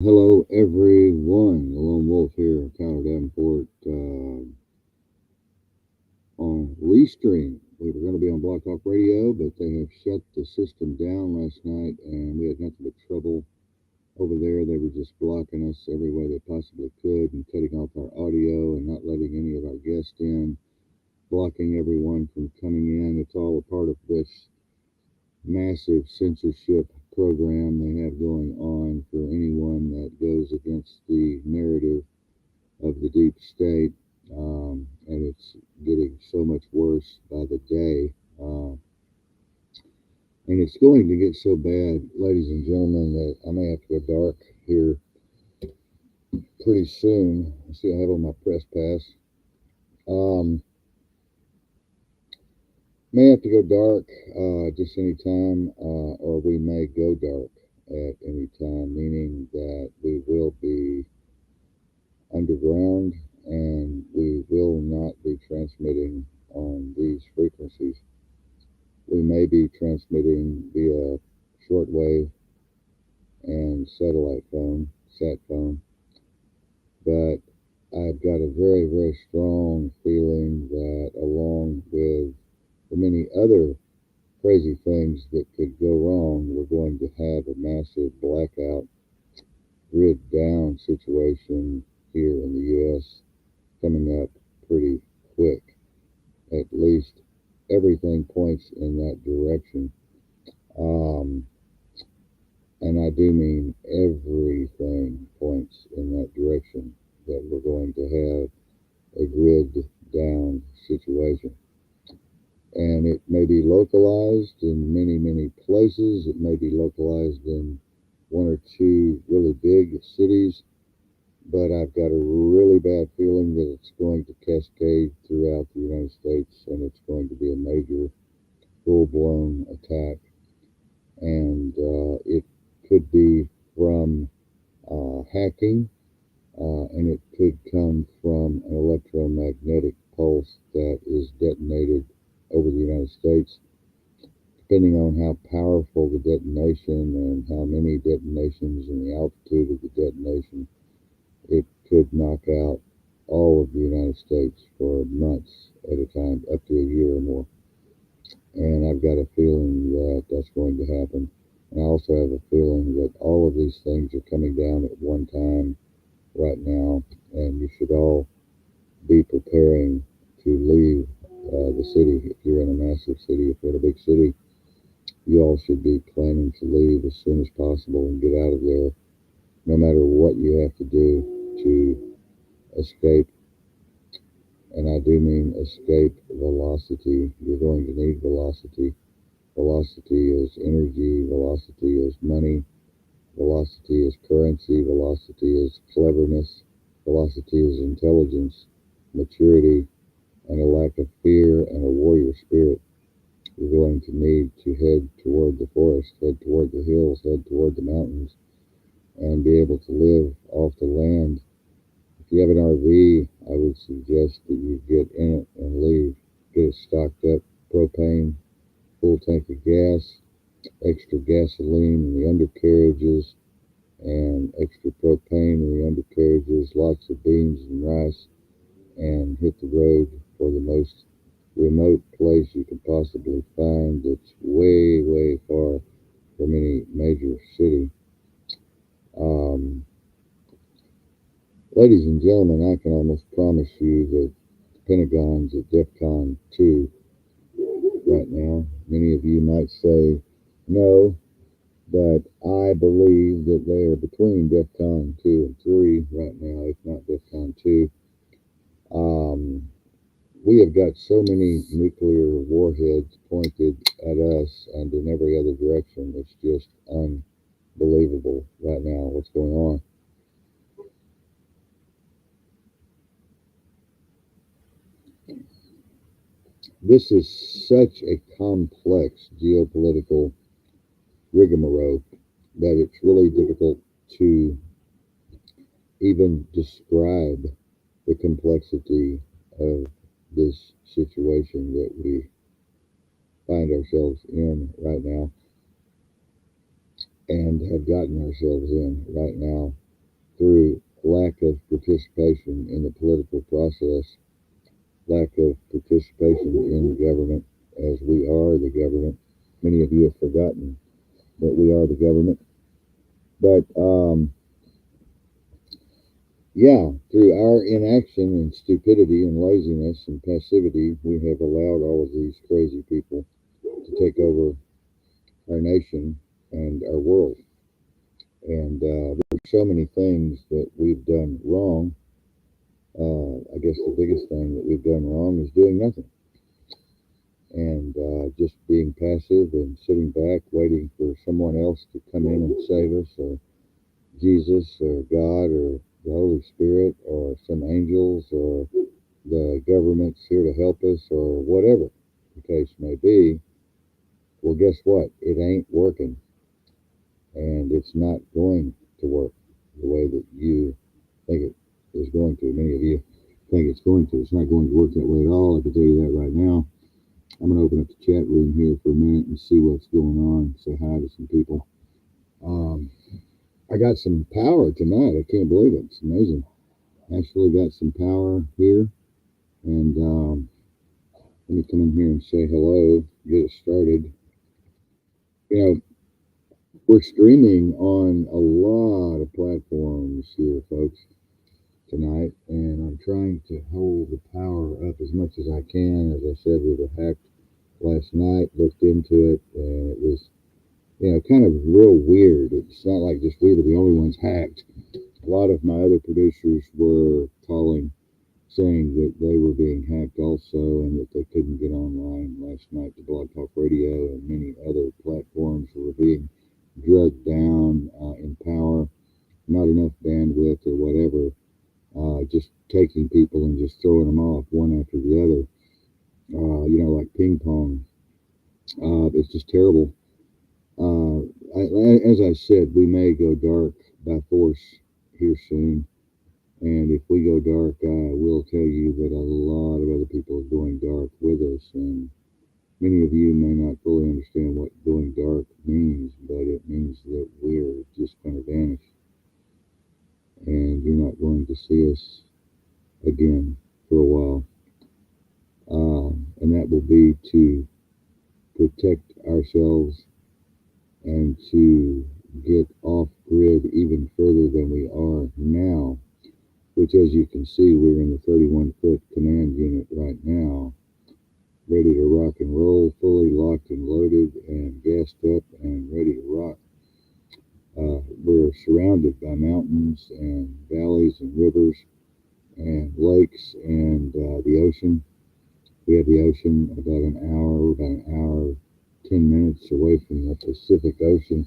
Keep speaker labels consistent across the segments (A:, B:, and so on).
A: Hello, everyone. The Lone Wolf here, Kiler, Davenport, on Restream. We were going to be on Blog Talk Radio, but they have shut the system down last night, and we had nothing but trouble over there. They were just blocking us every way they possibly could and cutting off our audio and not letting any of our guests in, blocking everyone from coming in. It's all a part of this massive censorship program they have going on for anyone that goes against the narrative of the deep state, and it's getting so much worse by the day. And it's going to get so bad, ladies and gentlemen, that I may have to go dark here pretty soon. I see I have on my press pass. Um, may have to go dark just any time, or we may go dark at any time, meaning that we will be underground and we will not be transmitting on these frequencies. We may be transmitting via shortwave and satellite phone, sat phone, but I've got a very, very strong feeling that along with the many other crazy things that could go wrong, we're going to have a massive blackout, grid down situation here in the U.S. coming up pretty quick. At least everything points in that direction. Um, and I do mean everything points in that direction, that we're going to have a grid down situation. And it may be localized in many, many places. It may be localized in one or two really big cities, but I've got a really bad feeling that it's going to cascade throughout the United States, and it's going to be a major full-blown attack. And it could be from hacking, and it could come from an electromagnetic pulse that is detonated over the United States. Depending on how powerful the detonation and how many detonations and the altitude of the detonation, it could knock out all of the United States for months at a time, up to a year or more. And I've got a feeling that that's going to happen. And I also have a feeling that all of these things are coming down at one time right now, and you should all be preparing to leave the city. If you're in a massive city, if you're in a big city, you all should be planning to leave as soon as possible and get out of there, no matter what you have to do to escape. And I do mean escape velocity. You're going to need velocity. Velocity is energy, velocity is money, velocity is currency, velocity is cleverness, velocity is intelligence, maturity, and a lack of fear and a warrior spirit. You're going to need to head toward the forest, head toward the hills, head toward the mountains, and be able to live off the land. If you have an RV, I would suggest that you get in it and leave. Get it stocked up, propane, full tank of gas, extra gasoline in the undercarriages, and extra propane in the undercarriages, lots of beans and rice, and hit the road for the most remote place you can possibly find that's way, way far from any major city. Um, Ladies and gentlemen, I can almost promise you that the Pentagon's at DEFCON 2 right now. Many of you might say no, but I believe that they are between DEFCON 2 and 3 right now, if not DEFCON 2. Um, we have got so many nuclear warheads pointed at us and in every other direction. It's just unbelievable right now what's going on. This is such a complex geopolitical rigmarole that it's really difficult to even describe the complexity of this situation that we find ourselves in right now and have gotten ourselves in right now. through lack of participation in the political process, lack of participation in government, as we are the government. Many of you have forgotten that we are the government. But yeah, through our inaction and stupidity and laziness and passivity, we have allowed all of these crazy people to take over our nation and our world. And there's so many things that we've done wrong. I guess the biggest thing that we've done wrong is doing nothing and just being passive and sitting back waiting for someone else to come in and save us, or Jesus or God or the Holy Spirit or some angels or the government's here to help us or whatever the case may be. Well, guess what? It ain't working, and it's not going to work the way that you think it is going to. Many of you think it's going to. It's not going to work that way at all. I can tell you that right now. I'm going to open up the chat room here for a minute and see what's going on. Say hi to some people. I got some power tonight. I can't believe it. It's amazing. Actually got some power here. And let me come in here and say hello, get it started. You know, we're streaming on a lot of platforms here, folks, tonight. And I'm trying to hold the power up as much as I can. As I said, we were hacked last night, looked into it, and it was, kind of real weird. It's not like just we were the only ones hacked. A lot of my other producers were calling, saying that they were being hacked also and that they couldn't get online last night to Blog Talk Radio, and many other platforms were being drugged down in power, not enough bandwidth or whatever, just taking people and just throwing them off one after the other, like ping pong. It's just terrible. As I said, we may go dark by force here soon. And if we go dark, I will tell you that a lot of other people are going dark with us. And many of you may not fully understand what going dark means, but it means that we're just going to vanish. And you're not going to see us again for a while. And that will be to protect ourselves and to get off grid even further than we are now, which, as you can see, we're in the 31-foot command unit right now, ready to rock and roll, fully locked and loaded and gassed up and ready to rock. We're surrounded by mountains and valleys and rivers and lakes and the ocean. We have the ocean about an hour, 10 minutes away from the Pacific Ocean.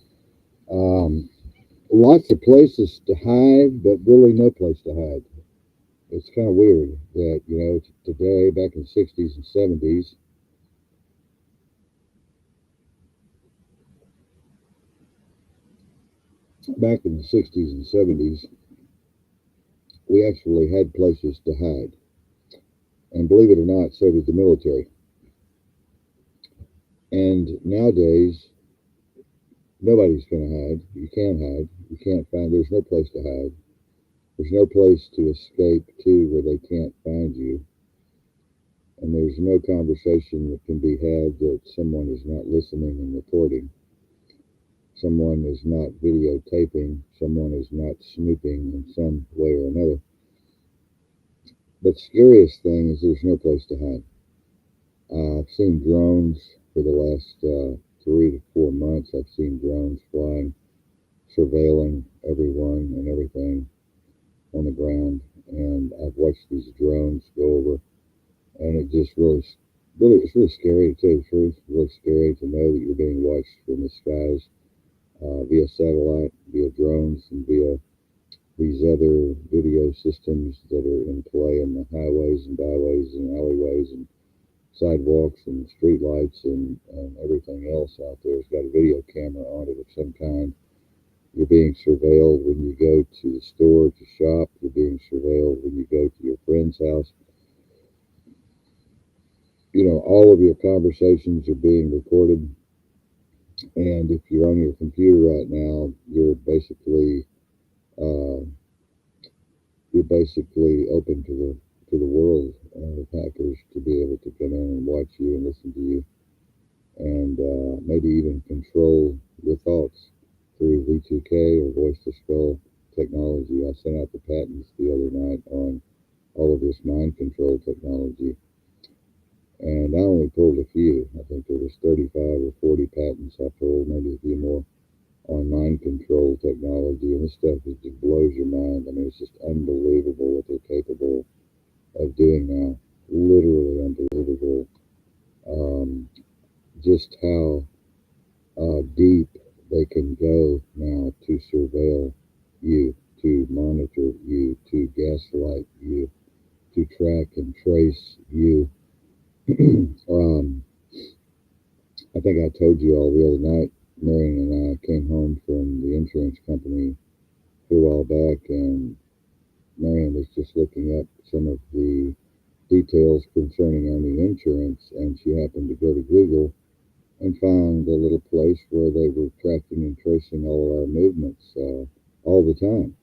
A: Lots of places to hide, but really no place to hide. It's kind of weird that, today, back in the 60s and 70s, we actually had places to hide. And believe it or not, so did the military. And nowadays, nobody's going to hide. You can't hide. You can't find, there's no place to hide. There's no place to escape to where they can't find you. And there's no conversation that can be had that someone is not listening and recording. Someone is not videotaping. Someone is not snooping in some way or another. But the scariest thing is there's no place to hide. I've seen drones for the last 3 to 4 months. I've seen drones flying, surveilling everyone and everything on the ground. And I've watched these drones go over, and it just it's really scary, to tell you the truth. It's really scary to know that you're being watched from the skies via satellite, via drones, and via these other video systems that are in play in the highways and byways and alleyways and sidewalks and street lights and everything else out there has got a video camera on it of some kind. You're being surveilled when you go to the store to shop. You're being surveilled when you go to your friend's house. All of your conversations are being recorded. And if you're on your computer right now, you're basically basically open to the world of hackers to be able to come in and watch you and listen to you, and maybe even control your thoughts through V2K or voice to skull technology. I sent out the patents the other night on all of this mind control technology, and I only pulled a few. I think there was 35 or 40 patents I pulled, maybe a few more, on mind control technology, and this stuff just blows your mind. I mean, it's just unbelievable what they're capable of doing now. Literally unbelievable. Um, just how deep they can go now to surveil you, to monitor you, to gaslight you, to track and trace you. um, I think I told you all the other night, Marion and I came home from the insurance company a while back, and Marion was just looking up some of the details concerning our new insurance, and she happened to go to Google and found a little place where they were tracking and tracing all of our movements all the time.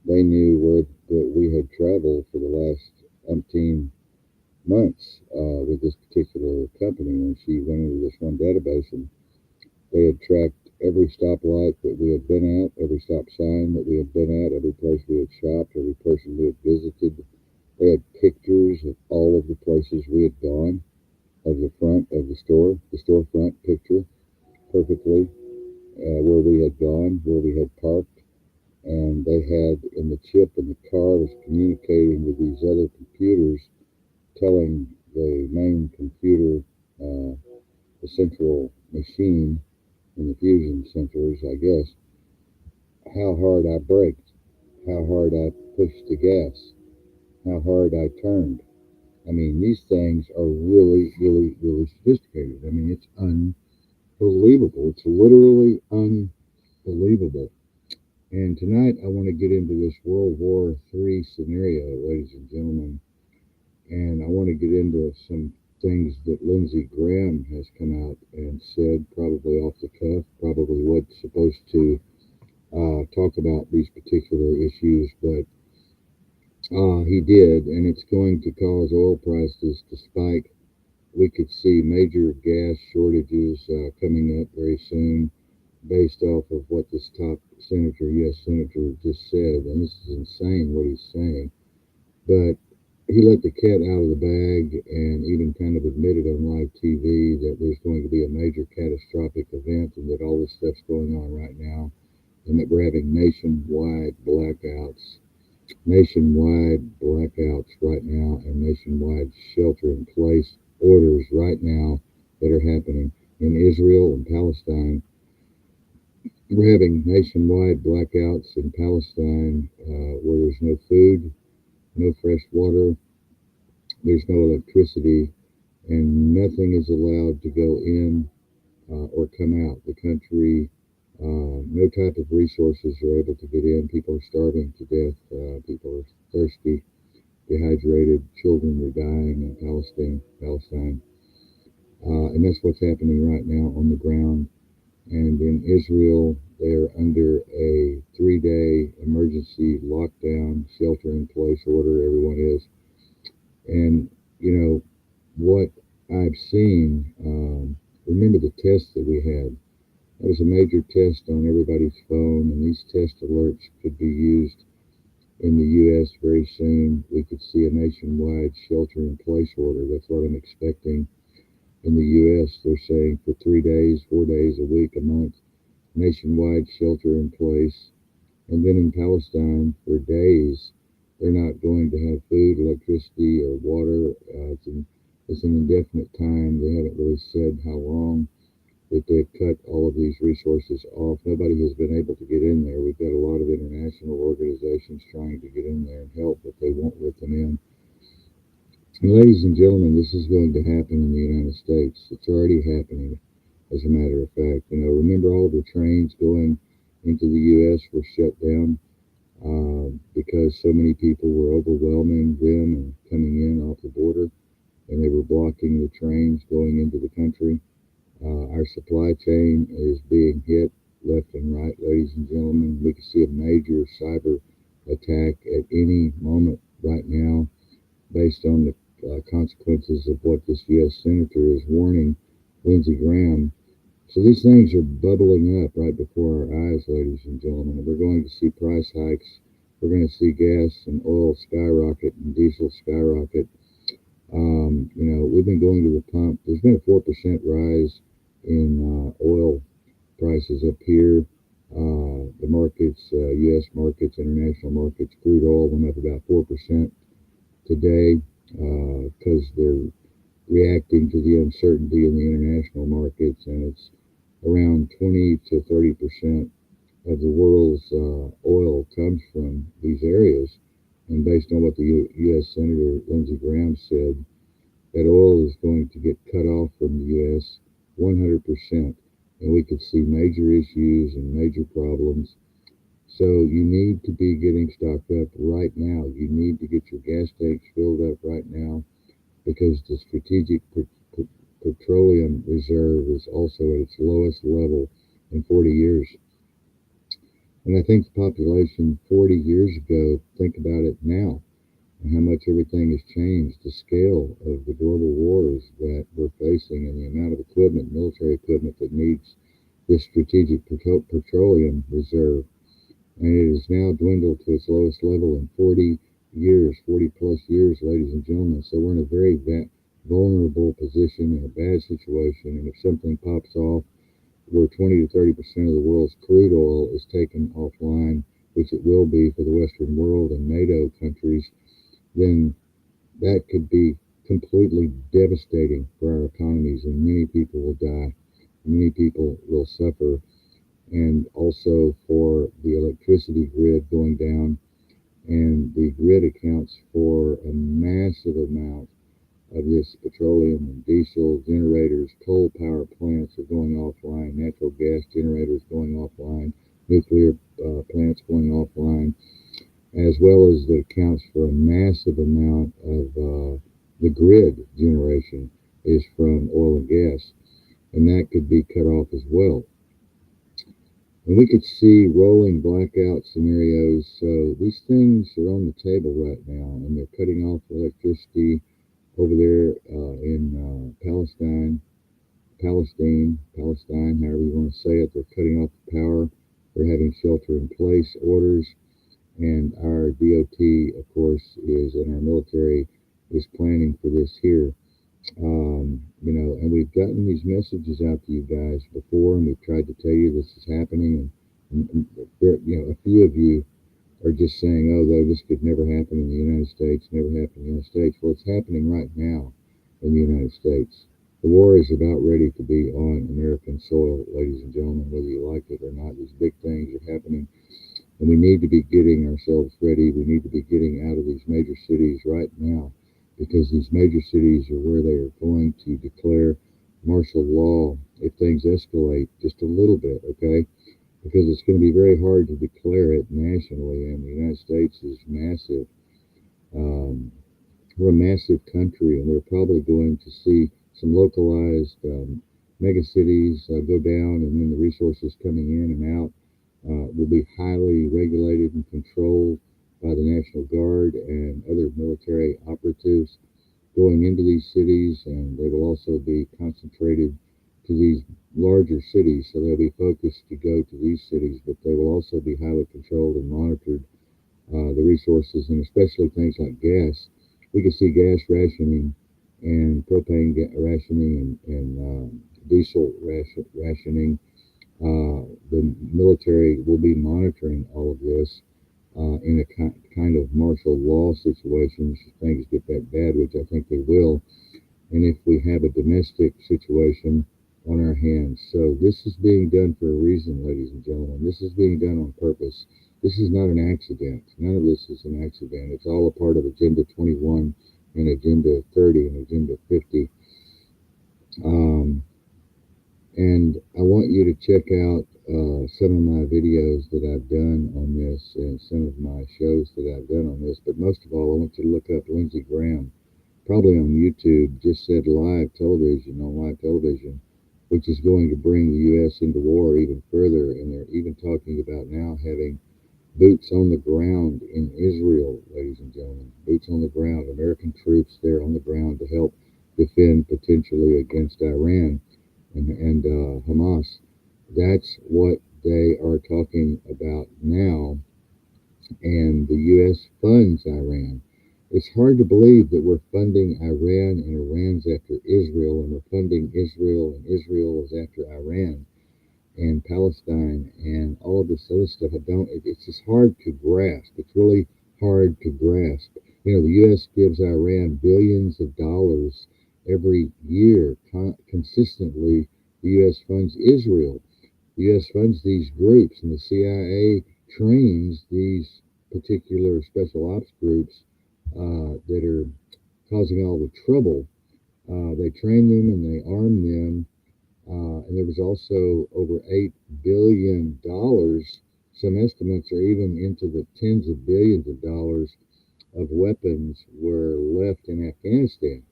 A: They knew where that we had traveled for the last umpteen months with this particular company. And she went into this one database, and they had tracked every stoplight that we had been at, every stop sign that we had been at, every place we had shopped, every person we had visited. They had pictures of all of the places we had gone, of the front of the storefront picture perfectly, where we had gone, where we had parked, and they had in the chip in the car was communicating with these other computers, telling the main computer, the central machine in the fusion centers, I guess, how hard I braked, how hard I pushed the gas, how hard I turned. I mean, these things are really, really, really sophisticated. I mean, it's unbelievable. It's literally unbelievable. And tonight I want to get into this World War III scenario, ladies and gentlemen. And I want to get into some things that Lindsey Graham has come out and said, probably off the cuff, probably what's supposed to talk about these particular issues, but he did, and it's going to cause oil prices to spike. We could see major gas shortages coming up very soon, based off of what this top senator, U.S. senator, just said. And this is insane what he's saying. But he let the cat out of the bag and even kind of admitted on live TV that there's going to be a major catastrophic event, and that all this stuff's going on right now, and that we're having nationwide blackouts right now, and nationwide shelter-in-place orders right now that are happening in Israel and Palestine. We're having nationwide blackouts in Palestine where there's no food, no fresh water, there's no electricity, and nothing is allowed to go in or come out. The country, no type of resources are able to get in. People are starving to death. People are thirsty, dehydrated. Children are dying in Palestine. And that's what's happening right now on the ground. And in Israel, they're under a 3-day emergency lockdown, shelter-in-place order. Everyone is. And, you know, what I've seen, remember the test that we had? That was a major test on everybody's phone, and these test alerts could be used in the U.S. very soon. We could see a nationwide shelter-in-place order. That's what I'm expecting. In the U.S., they're saying for 3 days, 4 days, a week, a month, nationwide shelter in place. And then in Palestine, for days, they're not going to have food, electricity, or water. It's an indefinite time. They haven't really said how long that they've cut all of these resources off. Nobody has been able to get in there. We've got a lot of international organizations trying to get in there and help, but they won't let them in. And ladies and gentlemen, this is going to happen in the United States. It's already happening, as a matter of fact. You know, remember all of the trains going into the U.S. were shut down because so many people were overwhelming them and coming in off the border, and they were blocking the trains going into the country. Our supply chain is being hit left and right, ladies and gentlemen. We can see a major cyber attack at any moment right now, based on the consequences of what this U.S. Senator is warning Lindsey Graham. So these things are bubbling up right before our eyes, ladies and gentlemen. We're going to see price hikes. We're going to see gas and oil skyrocket and diesel skyrocket. We've been going to the pump. There's been a 4% rise in oil prices up here. The markets, U.S. markets, international markets, crude oil went up about 4% today because they're reacting to the uncertainty in the international markets, and it's around 20 to 30% of the world's oil comes from these areas. And based on what the U.S. Senator Lindsey Graham said, that oil is going to get cut off from the U.S. 100%, and we could see major issues and major problems. So you need to be getting stocked up right now. You need to get your gas tanks filled up right now, because the strategic petroleum reserve is also at its lowest level in 40 years. And I think the population 40 years ago, think about it now, and how much everything has changed. The scale of the global wars that we're facing, and the amount of equipment, military equipment, that needs this strategic petroleum reserve. And it has now dwindled to its lowest level in 40 years, 40 plus years, ladies and gentlemen. So we're in a very vulnerable position, in a bad situation. And if something pops off where 20 to 30% of the world's crude oil is taken offline, which it will be for the Western world and NATO countries, then that could be completely devastating for our economies, and many people will die. Many people will suffer. And also for the electricity grid going down, and the grid accounts for a massive amount of this petroleum and diesel generators. Coal power plants are going offline, natural gas generators going offline, nuclear plants going offline, as well as that accounts for a massive amount of the grid generation is from oil and gas, and that could be cut off as well. And we could see rolling blackout scenarios. So these things are on the table right now, and they're cutting off electricity over there in Palestine, however you want to say it. They're cutting off the power. They're having shelter-in-place orders. And our DOT, of course, and our military is planning for this here. And we've gotten these messages out to you guys before, and we've tried to tell you this is happening. And a few of you are just saying, oh, though, this could never happen in the United States, never happen in the United States. Well, it's happening right now in the United States. The war is about ready to be on American soil, ladies and gentlemen, whether you like it or not. These big things are happening, and we need to be getting ourselves ready. We need to be getting out of these major cities right now, because these major cities are where they are going to declare martial law if things escalate just a little bit, okay? Because it's going to be very hard to declare it nationally, and the United States is massive. We're a massive country, and we're probably going to see some localized mega cities go down, and then the resources coming in and out will be highly regulated and controlled by the National Guard and other military operatives going into these cities, and they will also be concentrated to these larger cities, so they'll be focused to go to these cities, but they will also be highly controlled and monitored. The resources, and especially things like gas. We can see gas rationing and propane rationing and diesel rationing. The military will be monitoring all of this in a kind of martial law situation if things get that bad, which I think they will, and if we have a domestic situation on our hands. So this is being done for a reason, ladies and gentlemen. This is being done on purpose. This is not an accident. None of this is an accident. It's all a part of Agenda 21 and Agenda 30 and Agenda 50. And I want you to check out some of my videos that I've done on this, and some of my shows that I've done on this. But most of all, I want you to look up Lindsey Graham, probably on YouTube. Just said live television, which is going to bring the U.S. into war even further. And they're even talking about now having boots on the ground in Israel, ladies and gentlemen. Boots on the ground. American troops there on the ground to help defend potentially against Iran and Hamas. That's what they are talking about now. And the U.S. funds Iran. It's hard to believe that we're funding Iran and Iran's after Israel, and we're funding Israel and Israel is after Iran and Palestine and all of this other stuff. It's just hard to grasp. It's really hard to grasp. You know, the U.S. gives Iran billions of dollars every year. Consistently, the U.S. funds Israel. The U.S. funds these groups, and the CIA trains these particular special ops groups that are causing all the trouble. They train them and they arm them, and there was also over $8 billion. Some estimates are even into the tens of billions of dollars of weapons were left in Afghanistan,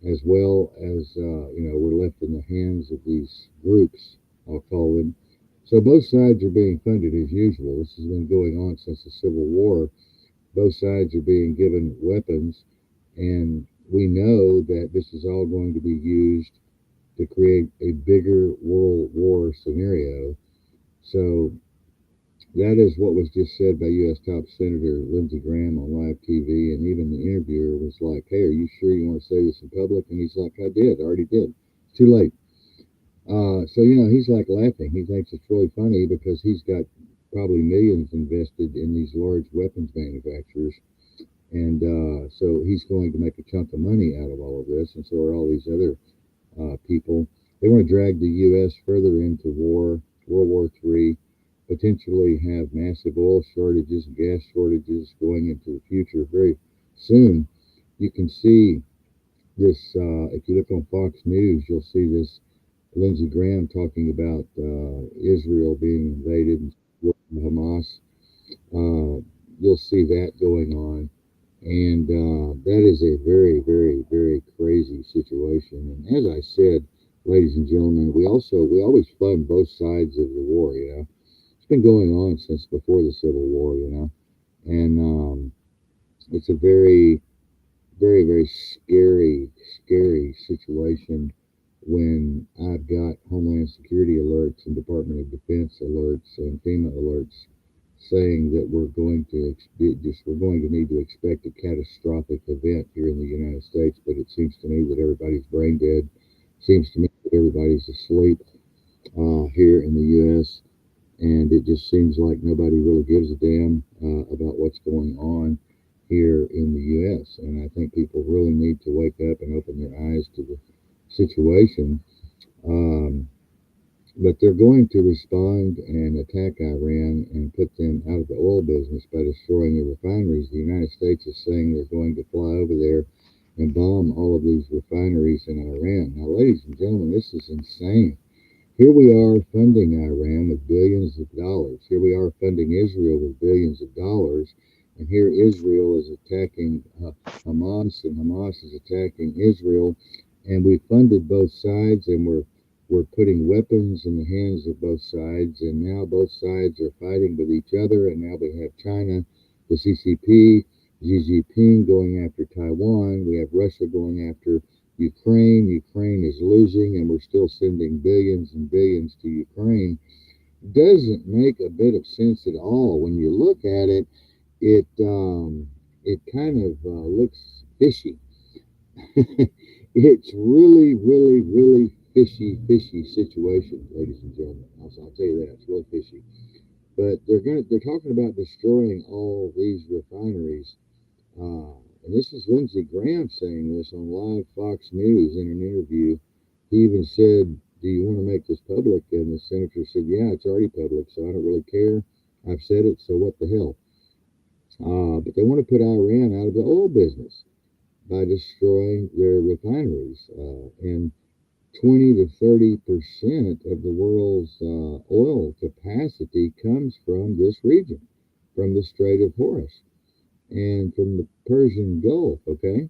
A: as well as were left in the hands of these groups, I'll call them. So both sides are being funded as usual. This has been going on since the Civil War. Both sides are being given weapons, and we know that this is all going to be used to create a bigger world war scenario. So that is what was just said by U.S. top Senator Lindsey Graham on live TV, and even the interviewer was like, "Hey, are you sure you want to say this in public?" And he's like, "I did, I already did. It's too late." So he's like laughing. He thinks it's really funny because he's got probably millions invested in these large weapons manufacturers, and so he's going to make a chunk of money out of all of this, and so are all these other people. They want to drag the U.S. further into war, World War III, potentially have massive oil shortages, gas shortages going into the future very soon. You can see this, if you look on Fox News, you'll see this Lindsey Graham talking about Israel being invaded and Hamas. You'll see that going on. And that is a very, very, very crazy situation. And as I said, ladies and gentlemen, we always fund both sides of the war. It's been going on since before the Civil War. And it's a very, very, very scary, scary situation when I've got Homeland Security alerts and Department of Defense alerts and FEMA alerts saying that we're going to need to expect a catastrophic event here in the United States. But it seems to me that everybody's brain dead. Seems to me that everybody's asleep here in the U.S. And it just seems like nobody really gives a damn about what's going on here in the U.S. And I think people really need to wake up and open their eyes to the situation. Um, but they're going to respond and attack Iran and put them out of the oil business by destroying the refineries. The United States is saying they're going to fly over there and bomb all of these refineries in Iran. Now, ladies and gentlemen, this is insane. Here we are funding Iran with billions of dollars. Here we are funding Israel with billions of dollars. And here Israel is attacking Hamas, and Hamas is attacking Israel. And we funded both sides, and we're putting weapons in the hands of both sides. And now both sides are fighting with each other. And now we have China, the CCP, Xi Jinping going after Taiwan. We have Russia going after Ukraine. Ukraine is losing, and we're still sending billions and billions to Ukraine. Doesn't make a bit of sense at all. When you look at it, it kind of looks fishy. It's really, really, really fishy situation, ladies and gentlemen. I'll tell you that it's real fishy. But they're talking about destroying all these refineries. And this is Lindsey Graham saying this on live Fox News in an interview. He even said, "Do you want to make this public?" And the senator said, "Yeah, it's already public, so I don't really care. I've said it, so what the hell?" But they want to put Iran out of the oil business by destroying their refineries. And 20 to 30% of the world's oil capacity comes from this region, from the Strait of Hormuz and from the Persian Gulf, okay?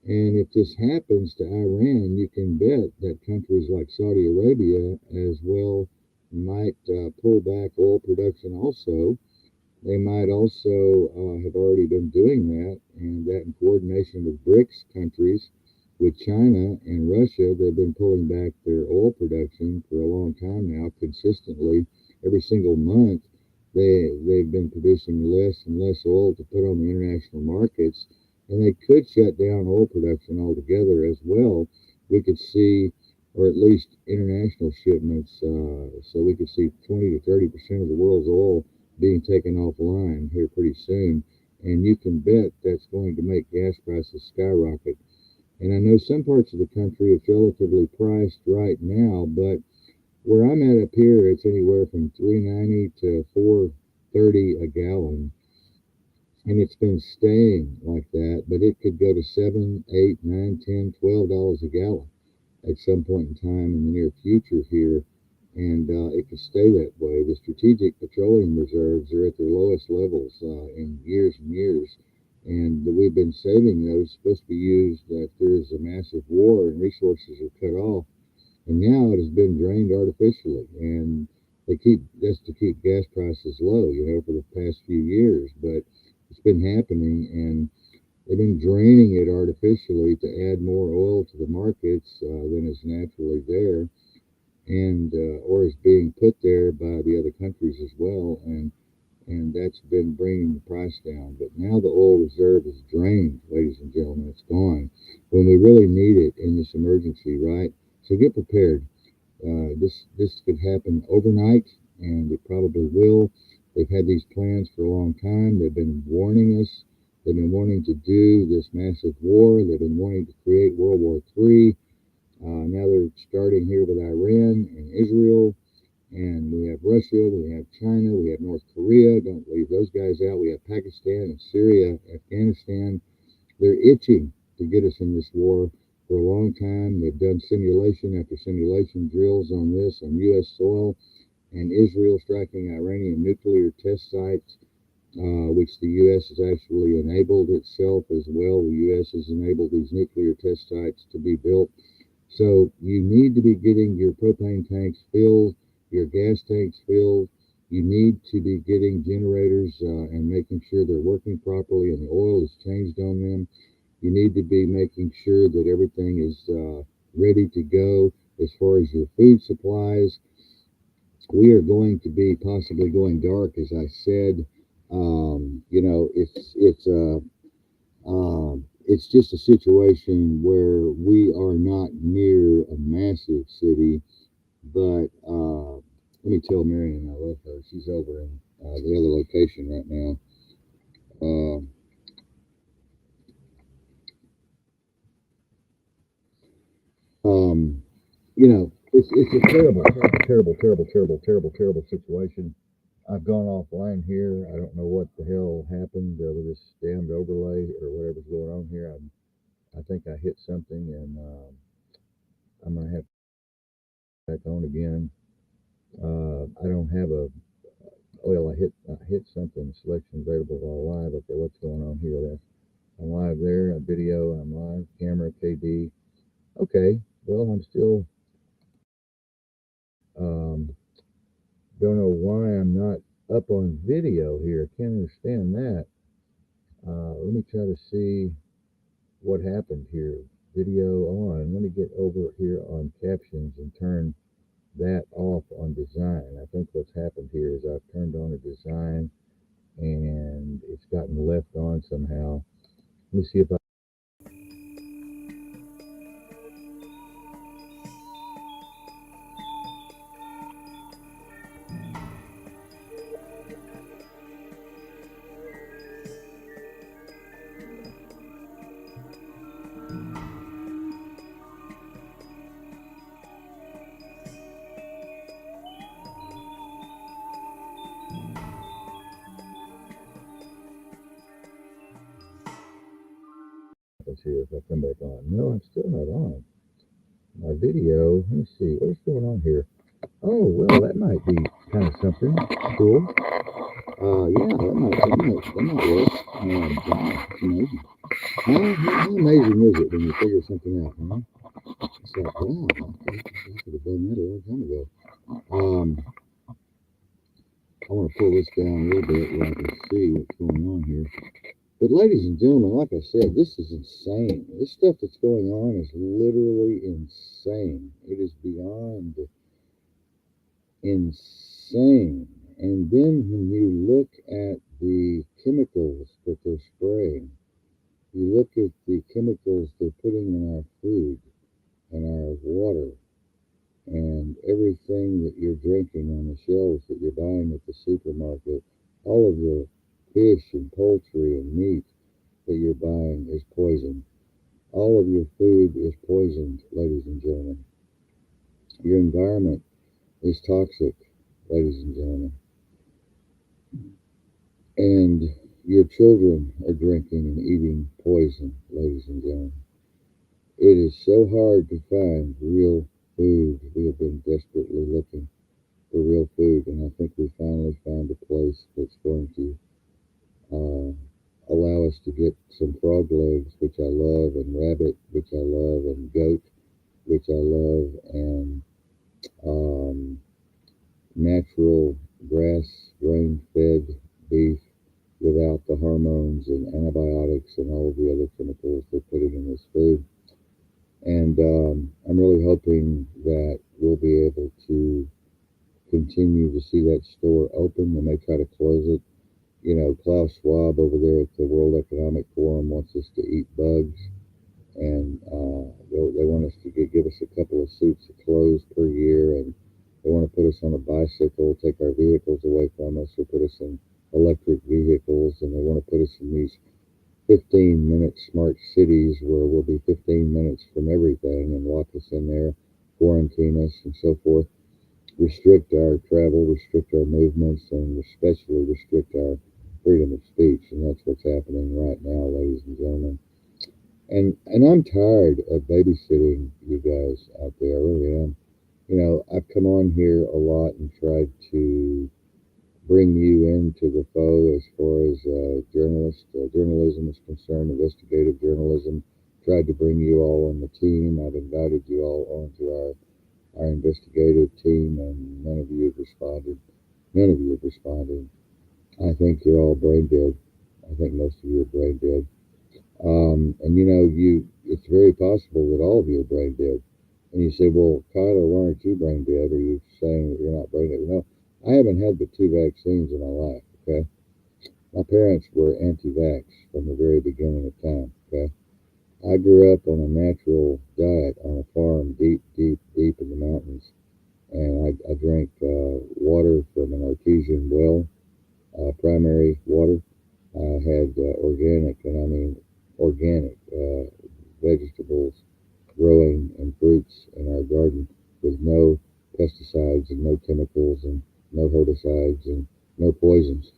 A: And if this happens to Iran, you can bet that countries like Saudi Arabia as well might pull back oil production also. They might also have already been doing that, and that in coordination with BRICS countries, with China and Russia, they've been pulling back their oil production for a long time now, consistently. Every single month, they've been producing less and less oil to put on the international markets, and they could shut down oil production altogether as well. We could see, or at least international shipments, so we could see 20 to 30% of the world's oil being taken offline here pretty soon. And you can bet that's going to make gas prices skyrocket. And I know some parts of the country it's relatively priced right now, but where I'm at up here, it's anywhere from 3.90 to 4.30 a gallon, and it's been staying like that. But it could go to 7, 8, 9, 10, $12 a gallon at some point in time in the near future here, and it could stay that way. The strategic petroleum reserves are at their lowest levels in years and years, and we've been saving those, supposed to be used if there's a massive war and resources are cut off, and now it has been drained artificially, and they keep just to keep gas prices low, for the past few years, but it's been happening, and they've been draining it artificially to add more oil to the markets than is naturally there, and or is being put there by the other countries as well, and that's been bringing the price down. But now the oil reserve is drained, ladies and gentlemen. It's gone when we really need it in this emergency, right? So get prepared. This could happen overnight, and it probably will. They've had these plans for a long time. They've been warning us. They've been wanting to do this massive war. They've been wanting to create World War III. Now they're starting here with Iran and Israel, and we have Russia, we have China, we have North Korea. Don't leave those guys out. We have Pakistan and Syria, Afghanistan. They're itching to get us in this war for a long time. They've done simulation after simulation drills on this on U.S. soil, and Israel striking Iranian nuclear test sites, which the U.S. has actually enabled itself as well. The U.S. has enabled these nuclear test sites to be built. So you need to be getting your propane tanks filled, your gas tanks filled. You need to be getting generators and making sure they're working properly and the oil is changed on them. You need to be making sure that everything is ready to go as far as your food supplies. We are going to be possibly going dark, as I said. It's just a situation where we are not near a massive city, but let me tell Marion I love her. She's over in the other location right now. Um, um, it's a terrible, terrible, terrible, terrible, terrible, terrible situation. I've gone offline here. I don't know what the hell happened with this damned overlay or whatever's going on here. I think I hit something, and I'm gonna have to back on again. I don't have a. Well, I hit something. Selection available while live. Okay, what's going on here? I'm live there. A video. I'm live. Camera KD. Okay. Well, I'm still. Um, don't know why I'm not up on video here. Can't understand that. Let me try to see what happened here. Video on. Let me get over here on captions and turn that off on design. I think what's happened here is I've turned on a design and it's gotten left on somehow. Let me see if I can see if I come back on. No, I'm still not on. My video, let me see, what's going on here? Oh, well, that might be kind of something cool. Yeah, that might work. Wow, it's amazing. How amazing is it when you figure something out, huh? It's like, wow, I could have done that a long time ago. Um, I want to pull this down a little bit where I can see what's going on here. But ladies and gentlemen, like I said, this is insane. This stuff that's going on is literally insane. It is beyond insane. And then when you look at the chemicals that they're spraying, you look at the chemicals they're putting in our food and our water and everything that you're drinking on the shelves that you're buying at the supermarket, all of the fish and poultry and meat that you're buying is poison. All of your food is poisoned, ladies and gentlemen. Your environment is toxic, ladies and gentlemen. And your children are drinking and eating poison, ladies and gentlemen. It is so hard to find real food. We have been desperately looking for real food, and I think we finally found a place that's going to allow us to get some frog legs, which I love, and rabbit, which I love, and goat, which I love, and um, natural grass grain fed beef without the hormones and antibiotics and all of the other chemicals they're putting in this food. And I'm really hoping that we'll be able to continue to see that store open. They may try to close it. You know, Klaus Schwab over there at the World Economic Forum wants us to eat bugs, and they want us to give us a couple of suits of clothes per year, and they want to put us on a bicycle, take our vehicles away from us, or put us in electric vehicles, and they want to put us in these 15-minute smart cities where we'll be 15 minutes from everything and lock us in there, quarantine us, and so forth, restrict our travel, restrict our movements, and especially restrict our freedom of speech. And that's what's happening right now, ladies and gentlemen. And I'm tired of babysitting you guys out there. I really am. You know, I've come on here a lot and tried to bring you into the foe as far as journalism is concerned, investigative journalism. Tried to bring you all on the team. I've invited you all onto our investigative team, and none of you have responded. None of you have responded. I think you're all brain dead. I think most of you are brain dead. And you know, it's very possible that all of you are brain dead. And you say, well, Kyler, why aren't you brain dead? Are you saying that you're not brain dead? No, I haven't had but two vaccines in my life, okay? My parents were anti-vax from the very beginning of time, okay? I grew up on a natural diet on a farm deep, deep, deep in the mountains. And I drank water from an artesian well, primary water. I had organic, and I mean organic, vegetables growing and fruits in our garden with no pesticides and no chemicals and no herbicides and no poisons.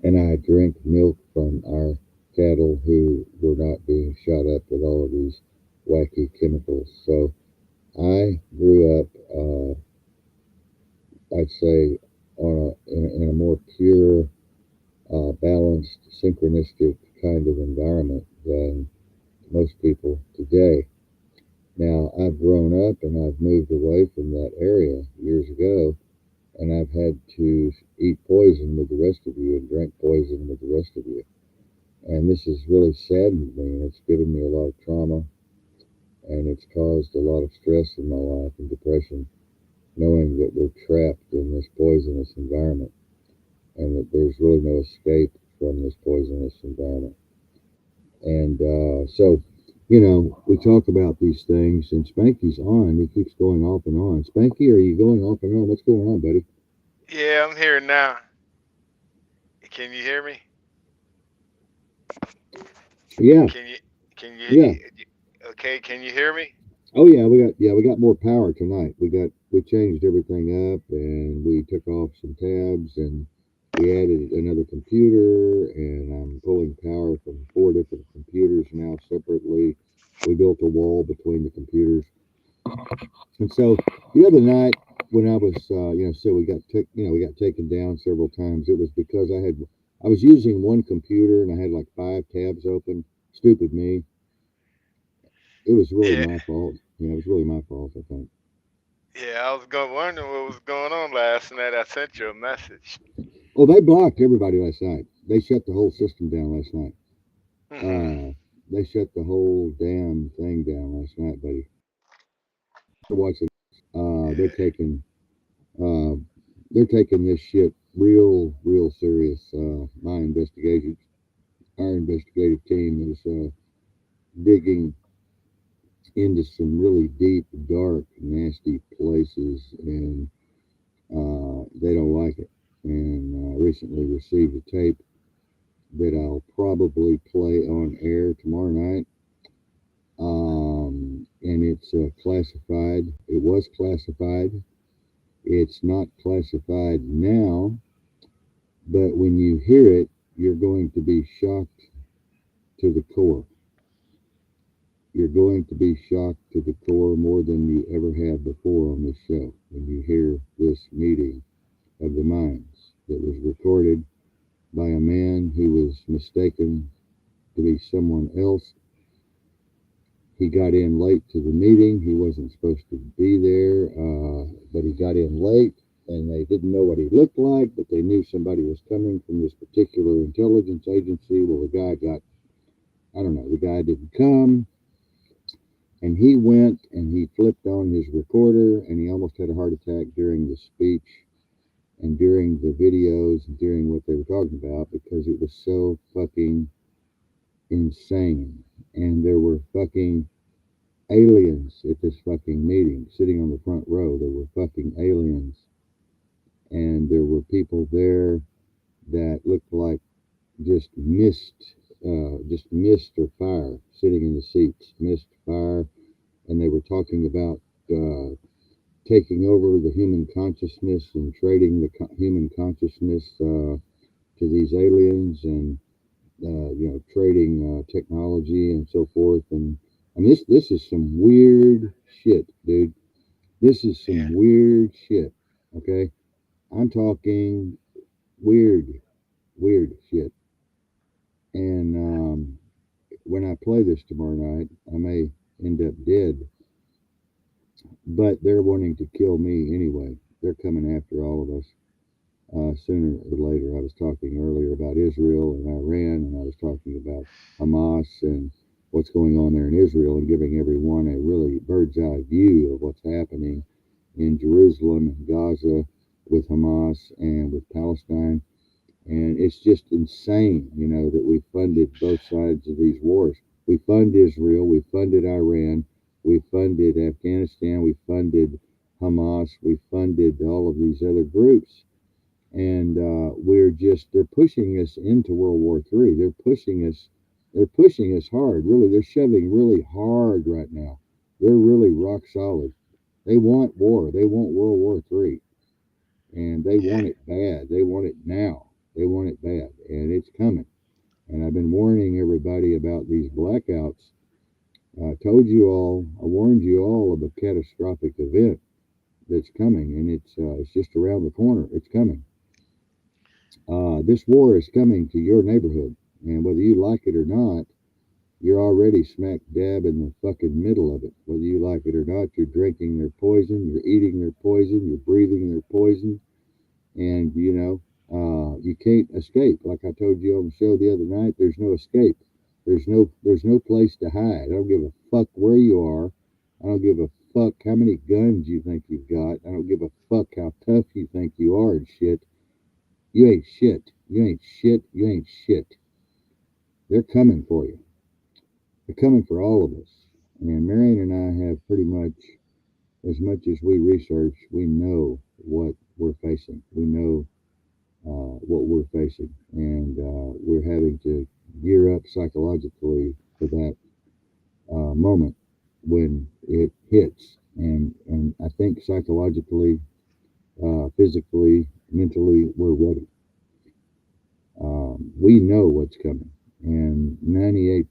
A: And I drank milk from our cattle who were not being shot up with all of these wacky chemicals. So I grew up, I'd say, in a more pure, balanced, synchronistic kind of environment than most people today. Now, I've grown up and I've moved away from that area years ago, and I've had to eat poison with the rest of you and drink poison with the rest of you. And this has really saddened me, and it's given me a lot of trauma, and it's caused a lot of stress in my life and depression, knowing that we're trapped in this poisonous environment and that there's really no escape from this poisonous environment. And so, you know, we talk about these things, and Spanky's on. He keeps going off and on. Spanky, are you going off and on? What's going on, buddy?
B: Yeah, I'm here now. Can you hear me?
A: Yeah,
B: Can you can
A: yeah.
B: okay, can you hear me?
A: Oh yeah, we got more power tonight. We changed everything up, and we took off some tabs, and we added another computer, and I'm pulling power from four different computers now separately. We built a wall between the computers. And so the other night when I was, so we got taken down several times. It was because I was using one computer and I had like five tabs open. Stupid me. It was really
B: Yeah.
A: my fault. You know, it was really my fault, I think.
B: Yeah, I was going wondering what was going on last night. I sent you a message.
A: Oh, they blocked everybody last night. They shut the whole system down last night.
B: Hmm.
A: Uh, they shut the whole damn thing down last night, buddy. Watching. They're
B: Yeah,
A: taking uh, they're taking this shit real serious. My investigation, our investigative team is digging into some really deep, dark, nasty places, and they don't like it. And recently received a tape that I'll probably play on air tomorrow night. And it's classified. It was classified. It's not classified now, but when you hear it, you're going to be shocked to the core. You're going to be shocked to the core more than you ever have before on this show when you hear this meeting of the minds that was recorded by a man who was mistaken to be someone else. He got in late to the meeting. He wasn't supposed to be there, but he got in late, and they didn't know what he looked like, but they knew somebody was coming from this particular intelligence agency. Well, the guy got, I don't know, the guy didn't come, and he went and he flipped on his recorder, and he almost had a heart attack during the speech and during the videos and during what they were talking about because it was so fucking insane. And there were fucking aliens at this fucking meeting sitting on the front row. There were fucking aliens. And there were people there that looked like just mist or fire sitting in the seats, mist, fire. And they were talking about taking over the human consciousness and trading the human consciousness to these aliens and trading technology and so forth. And this is some weird shit, dude. This is
B: yeah,
A: some weird shit. Okay, I'm talking weird, weird shit. And when I play this tomorrow night, I may end up dead, but they're wanting to kill me anyway. They're coming after all of us sooner or later. I was talking earlier about Israel and Iran, and I was talking about Hamas and what's going on there in Israel, and giving everyone a really bird's eye view of what's happening in Jerusalem and Gaza with Hamas and with Palestine. And it's just insane, that we funded both sides of these wars. We fund Israel, we funded Iran, we funded Afghanistan, we funded Hamas, we funded all of these other groups, and they're pushing us into World War III. They're pushing us hard. Really, they're shoving really hard right now. They're really rock solid. They want war. They want World War III, and they
B: yeah,
A: want it bad. They want it now. They want it bad, and it's coming. And I've been warning everybody about these blackouts. I warned you all of a catastrophic event that's coming, and it's just around the corner. It's coming. This war is coming to your neighborhood, and whether you like it or not, you're already smack dab in the fucking middle of it. Whether you like it or not, you're drinking their poison, you're eating their poison, you're breathing their poison, and you can't escape. Like I told you on the show the other night, there's no escape. There's no place to hide. I don't give a fuck where you are. I don't give a fuck how many guns you think you've got. I don't give a fuck how tough you think you are and shit. You ain't shit. You ain't shit. You ain't shit. They're coming for you. They're coming for all of us. And Marion and I have pretty much as we research, we know what we're facing. We know what we're facing. And we're having to gear up psychologically for that moment when it hits. And I think psychologically, physically, mentally, we're ready. We know what's coming, and 98%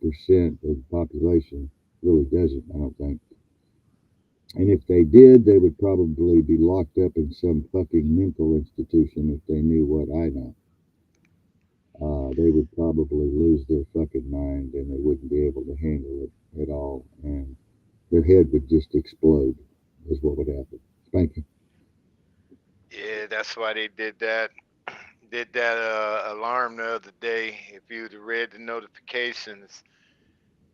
A: of the population really doesn't, I don't think. And if they did, they would probably be locked up in some fucking mental institution if they knew what I know. They would probably lose their fucking mind and they wouldn't be able to handle it at all. And their head would just explode, is what would happen. Thank you.
B: Yeah, that's why they did that. Did that alarm the other day. If you'd have read the notifications,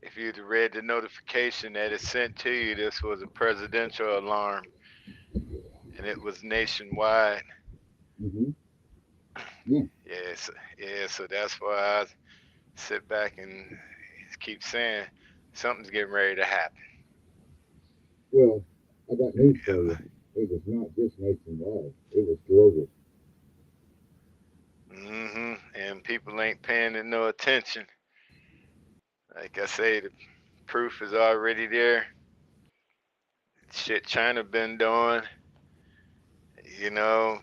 B: if you'd have read the notification that it sent to you, this was a presidential alarm, and it was nationwide.
A: Mm-hmm. Yeah.
B: Yes, yeah. So that's why I sit back and keep saying something's getting ready to happen.
A: Well, I got news for
B: Yeah.
A: you. It was not just nationwide. It was global.
B: And people ain't paying it no attention. Like I say, the proof is already there. Shit China been doing, you know.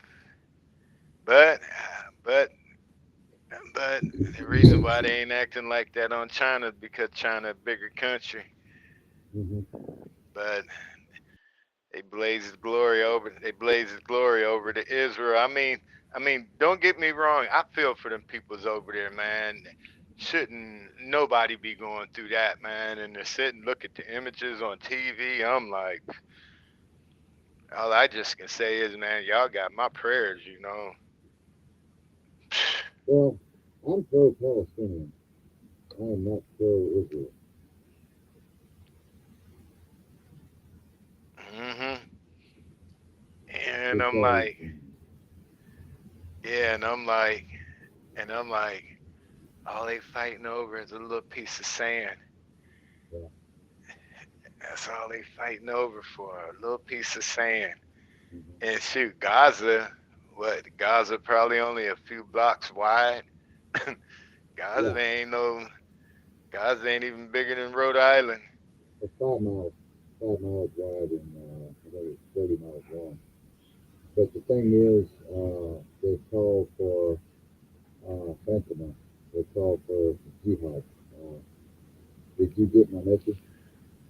B: But but but the reason why they ain't acting like that on China is because China a bigger country.
A: Mm-hmm.
B: But they blaze his glory over to Israel. I mean, don't get me wrong. I feel for them peoples over there, man. Shouldn't nobody be going through that, man? And to sit and look at the images on TV, I'm like, all I just can say is, man, y'all got my prayers.
A: Well, I'm pro-Palestinian. I am not pro-Israel.
B: hmm And I'm
A: Because
B: like, yeah, and I'm like, all they fighting over is a little piece of sand.
A: uh,
B: That's all they fighting over for, a little piece of sand.
A: mhm.
B: And shoot, Gaza, what? Gaza probably only a few blocks wide.
A: Yeah,
B: Gaza ain't no, Gaza ain't even bigger than Rhode Island.
A: it's 5 miles wide, and I think it's 30 miles long. But the thing is, they call for fentanyl. They call for jihad. Uh, did you get my message?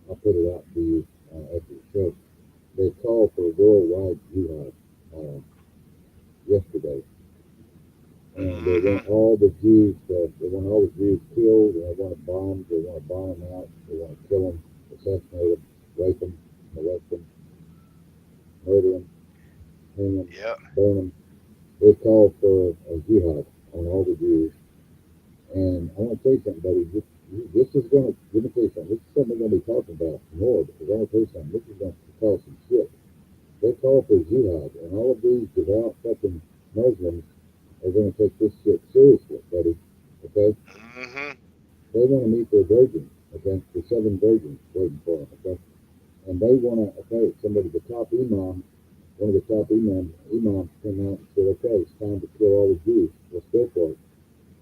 A: I'll put it out to you after the show. They call for worldwide jihad yesterday, and they
B: hmm
A: want all the Jews. They want all the Jews killed. They want to bomb. They want to bomb them out. They want to kill them, assassinate them, rape them, molest them, murder them, hang them,
B: Yep.
A: burn them. They call for a jihad on all the Jews. And I want to tell you something, buddy. This is going to, let me tell you something. This is something we're going to be talking about more, because I want to tell you something. This is going to cause some shit. They call for jihad, and all of these devout fucking Muslims are going to take this shit seriously, buddy. Okay?
B: hmm
A: They want to meet their virgins, okay? The 7 virgins waiting for them, okay? And they want to, okay, somebody, the top imam, one of the top imams came out and said, okay, it's time to kill all the Jews. Let's go for it.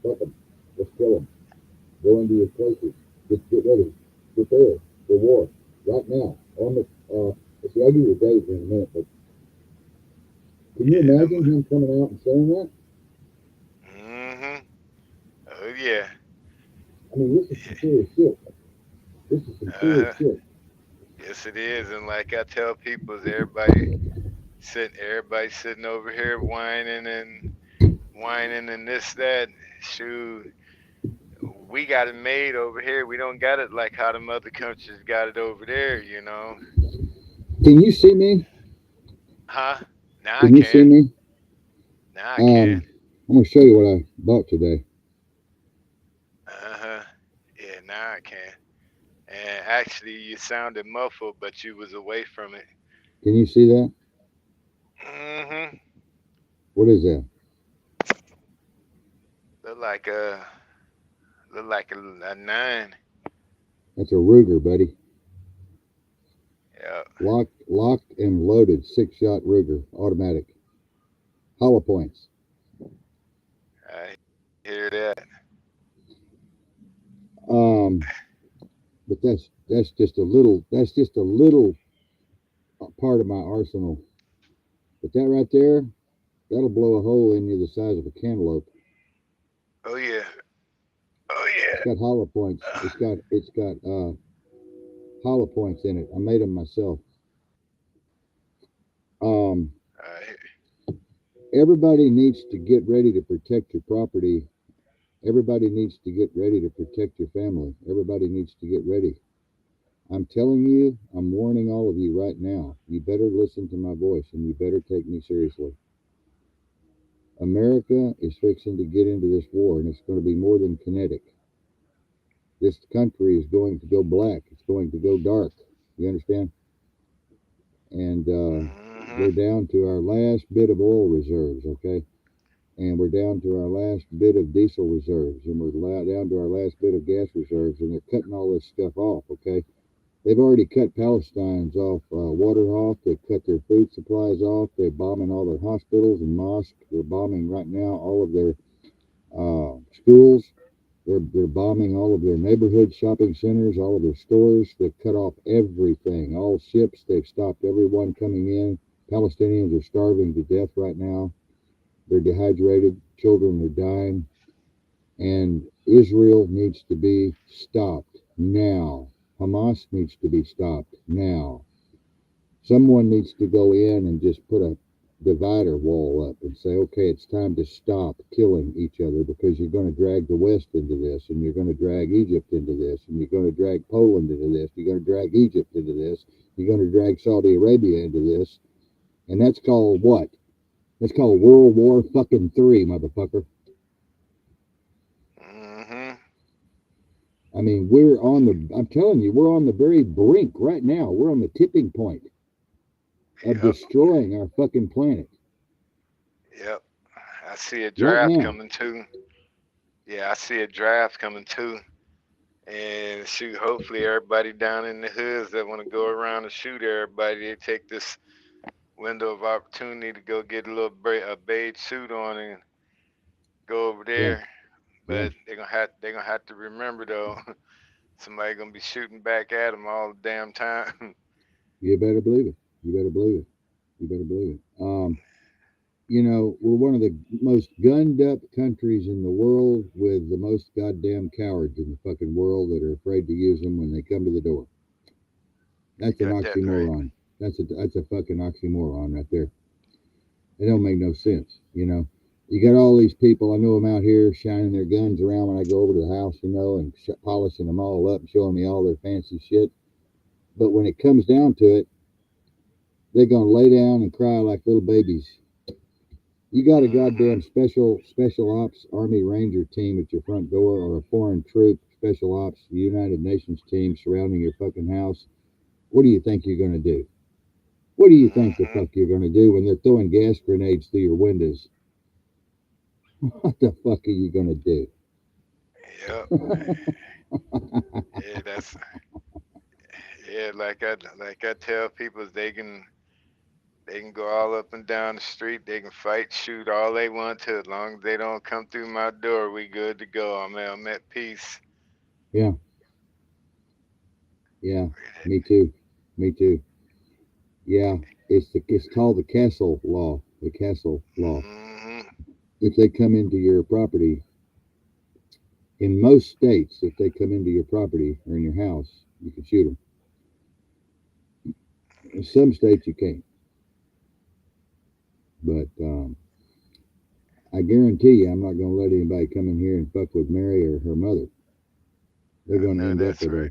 A: Fuck them. Let's kill them. Go into your places. Get ready. Prepare for war right now. On the see, I'll give you the date in a minute, but can you
B: Yeah.
A: imagine him coming out and saying that?
B: hmm Oh yeah.
A: I mean, this is some serious shit. This is some serious
B: Uh-huh.
A: shit.
B: Yes, it is. And like I tell people, is everybody sitting over here whining and this that. Shoot, we got it made over here. We don't got it like how them other countries got it over there.
A: Can you see me?
B: Huh? Now I
A: Can you see
B: can.
A: me?
B: Now I can.
A: I'm gonna show you what I bought today.
B: Uh-huh. Yeah, now I can. And actually, you sounded muffled, but you was away from it.
A: Can you see that?
B: Mm-hmm.
A: What is that?
B: Look like a look like a nine.
A: That's a Ruger, buddy.
B: Yeah,
A: Locked and loaded 6-shot Ruger, automatic. Hollow points.
B: I hear that.
A: Um, but that's just a little part of my arsenal. But that right there, that'll blow a hole in you the size of a cantaloupe.
B: Oh yeah. Oh
A: It's got hollow points.
B: yeah.
A: It's got hollow points in it. I made them myself. Um,
B: I,
A: everybody needs to get ready to protect your property. Everybody needs to get ready to protect your family. Everybody needs to get ready. I'm telling you, I'm warning all of you right now. You better listen to my voice and you better take me seriously. America is fixing to get into this war, and it's going to be more than kinetic. This country is going to go black. It's going to go dark. You understand? And
B: Mm-hmm.
A: we're down to our last bit of oil reserves, okay? And we're down to our last bit of diesel reserves, and we're down to our last bit of gas reserves, and they're cutting all this stuff off, okay? They've already cut Palestine's off water off. They've cut their food supplies off. They're bombing all their hospitals and mosques. They're bombing right now all of their schools. They're bombing all of their neighborhood shopping centers, all of their stores. They've cut off everything, all ships. They've stopped everyone coming in. Palestinians are starving to death right now. They're dehydrated. Children are dying. And Israel needs to be stopped now. Hamas needs to be stopped now. Someone needs to go in and just put a divider wall up and say, okay, it's time to stop killing each other because you're going to drag the West into this, and you're going to drag Egypt into this, and you're going to drag Poland into this, you're going to drag Egypt into this, you're going to drag Saudi Arabia into this. And that's called what? That's called World War fucking three, motherfucker.
B: Mm-hmm.
A: I mean, we're on the, I'm telling you, we're on the very brink right now. We're on the tipping point of
B: Yep.
A: destroying our fucking planet
B: Yep. I see a
A: right
B: draft
A: now.
B: coming too. Yeah, I see a draft coming too. And shoot, hopefully everybody down in the hoods that want to go around and shoot everybody, they take this window of opportunity to go get a little a beige suit on and go over
A: Yeah,
B: there.
A: yeah.
B: But they're gonna have to remember though, somebody gonna be shooting back at them all the damn time.
A: You better believe it. You better believe it. You better believe it. You know, we're one of the most gunned up countries in the world with the most goddamn cowards in the fucking world that are afraid to use them when they come to the door.
B: You
A: That's an
B: got that right.
A: oxymoron. That's a fucking oxymoron right there. It don't make no sense, you know. You got all these people. I know them out here shining their guns around when I go over to the house, you know, and polishing them all up and showing me all their fancy shit. But when it comes down to it, they're gonna lay down and cry like little babies. You got a
B: Mm-hmm.
A: goddamn special ops Army Ranger team at your front door, or a foreign troop special ops United Nations team surrounding your fucking house. What do you think you're gonna do? What do you think the
B: Mm-hmm.
A: fuck you're gonna do when they're throwing gas grenades through your windows? What the fuck are you gonna do?
B: Yep. Yeah, that's yeah. Like I tell people, they can go all up and down the street. They can fight, shoot all they want to. As long as they don't come through my door, we good to go. I'm at peace.
A: Yeah, yeah, me too, me too. Yeah, it's called the castle law. The castle law.
B: Mm-hmm.
A: If they come into your property, in most states, if they come into your property or in your house, you can shoot them. In some states, you can't. But I guarantee you, I'm not going to let anybody come in here and fuck with Mary or her mother. They're
B: I
A: going to
B: know
A: end up
B: that's
A: with
B: right.
A: a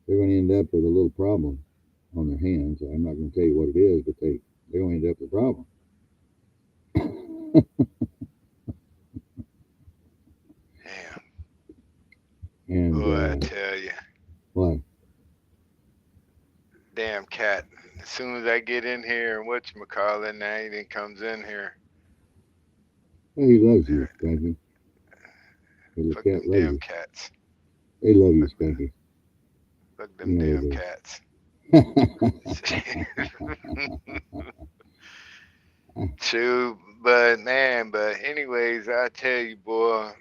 A: they're going to end up with a little problem on their hands. I'm not going to tell you what it is, but they're going to end up with a problem.
B: Damn,
A: And
B: boy, I tell you,
A: why?
B: damn cat. As soon as I get in here and whatchamacallit, now he then comes in here.
A: Well, he loves you,
B: There-
A: Spanky. The little
B: Fuck
A: cat
B: them
A: loves
B: damn
A: you.
B: cats.
A: They love you,
B: Fuck them,
A: Spanky.
B: fuck
A: You
B: them
A: know
B: damn
A: they
B: cats.
A: do.
B: True, but man, but anyways, I tell you, boy.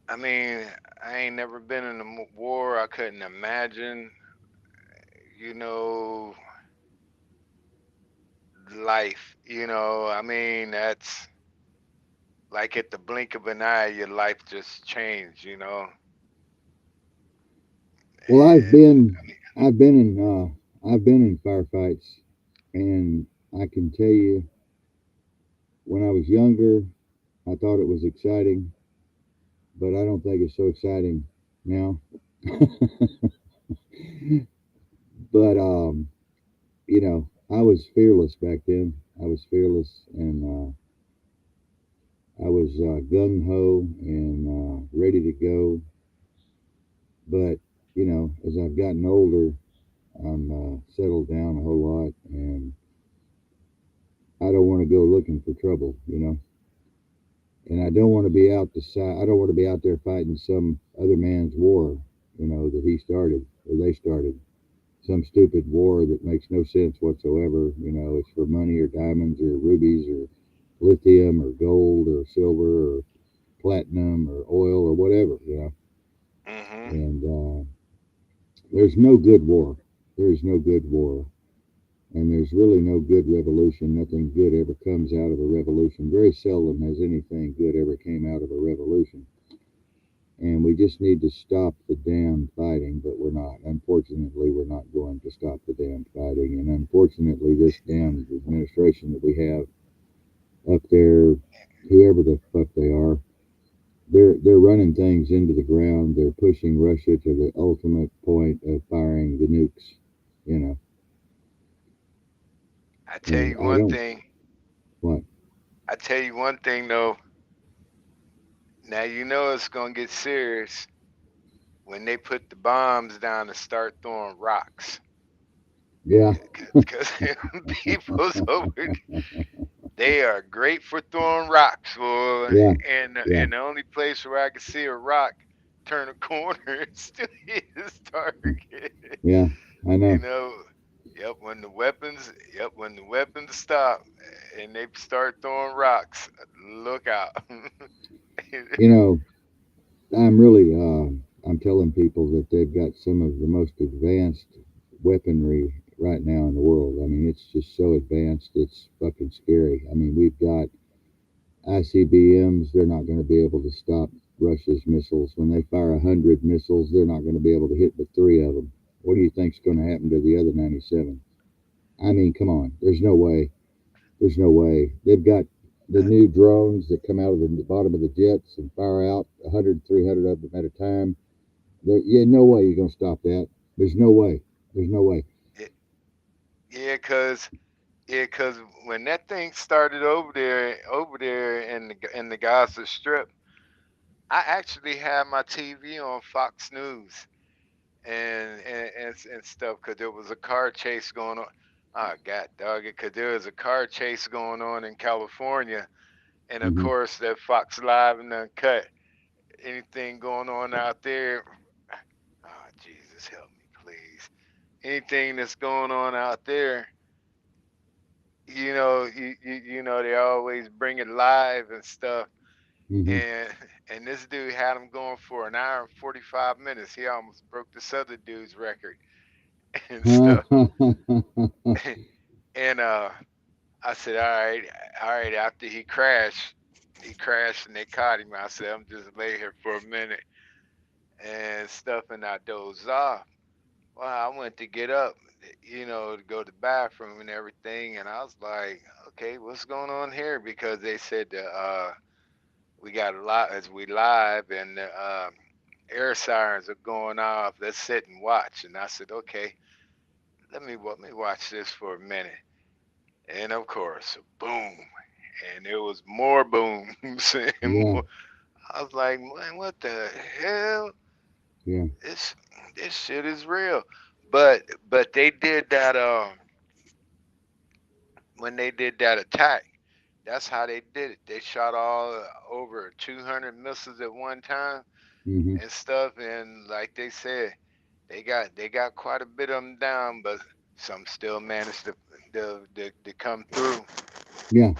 B: I mean, I ain't never been in a war. I couldn't imagine, you know, life. I mean, that's like at the blink of an eye, your life just changed.
A: Well,
B: And
A: I've been in firefights, and I can tell you, when I was younger, I thought it was exciting, but I don't think it's so exciting now. But I was fearless back then. I was fearless, and I was gung ho and ready to go. But as I've gotten older, I'm settled down a whole lot, and I don't want to go looking for trouble. And I don't want to be out the side. I don't want to be out there fighting some other man's war. That he started or they started. Some stupid war that makes no sense whatsoever. It's for money or diamonds or rubies or lithium or gold or silver or platinum or oil or whatever.
B: Mm-hmm.
A: And there's no good war. There is no good war. And there's really no good revolution. Nothing good ever comes out of a revolution. Very seldom has anything good ever came out of a revolution. And we just need to stop the damn fighting, but we're not. Unfortunately, we're not going to stop the damn fighting. And unfortunately, this damn administration that we have up there, whoever the fuck they are, they're running things into the ground. They're pushing Russia to the ultimate point of firing the nukes. You know,
B: I tell
A: and
B: you
A: I
B: one
A: don't.
B: thing.
A: What?
B: I tell you one thing though. Now you know it's gonna get serious when they put the bombs down and start throwing rocks.
A: Yeah,
B: Because people's over, they are great for throwing rocks, boy.
A: yeah, yeah,
B: And the only place where I can see a rock turn a corner is to his target.
A: yeah. I
B: You
A: know.
B: know, yep, when the weapons stop and they start throwing rocks, look out.
A: You know, I'm really. I'm telling people that they've got some of the most advanced weaponry right now in the world. I mean, it's just so advanced. It's fucking scary. I mean, we've got ICBMs. They're not going to be able to stop Russia's missiles. When they fire 100 missiles, they're not going to be able to hit but three of them. What do you think's going to happen to the other 97? I mean, come on. There's no way. There's no way. They've got the new drones that come out of the bottom of the jets and fire out 100, 300 of them at a time. Yeah, no way you're going to stop that. There's no way. There's no way.
B: Yeah, cause when that thing started over there in the Gaza Strip, I actually had my TV on Fox News and stuff because there was a car chase going on. Oh God, dog it, because there was a car chase going on in California, and of
A: Hmm.
B: course that Fox Live and Uncut. Anything going on out there? Oh Jesus, help me, please. Anything that's going on out there, you know they always bring it live and stuff.
A: Hmm.
B: And and this dude had him going for an hour and 45 minutes. He almost broke this other dude's record and stuff. And I said, all right. After he crashed and they caught him. I said, I'm just lay here for a minute and stuff, and I dozed off. Well, I went to get up, to go to the bathroom and everything, and I was like, okay, what's going on here? Because they said that we got a lot as we live, and the air sirens are going off. Let's sit and watch. And I said, okay, let me watch this for a minute. And of course, boom, and there was more booms and
A: Yeah,
B: more. I was like, man, what the hell?
A: yeah.
B: This this shit is real. But they did that when they did that attack. That's how they did it. They shot all over 200 missiles at one time
A: Hmm.
B: and stuff. And like they said, they got quite a bit of them down, but some still managed to come through.
A: Yeah,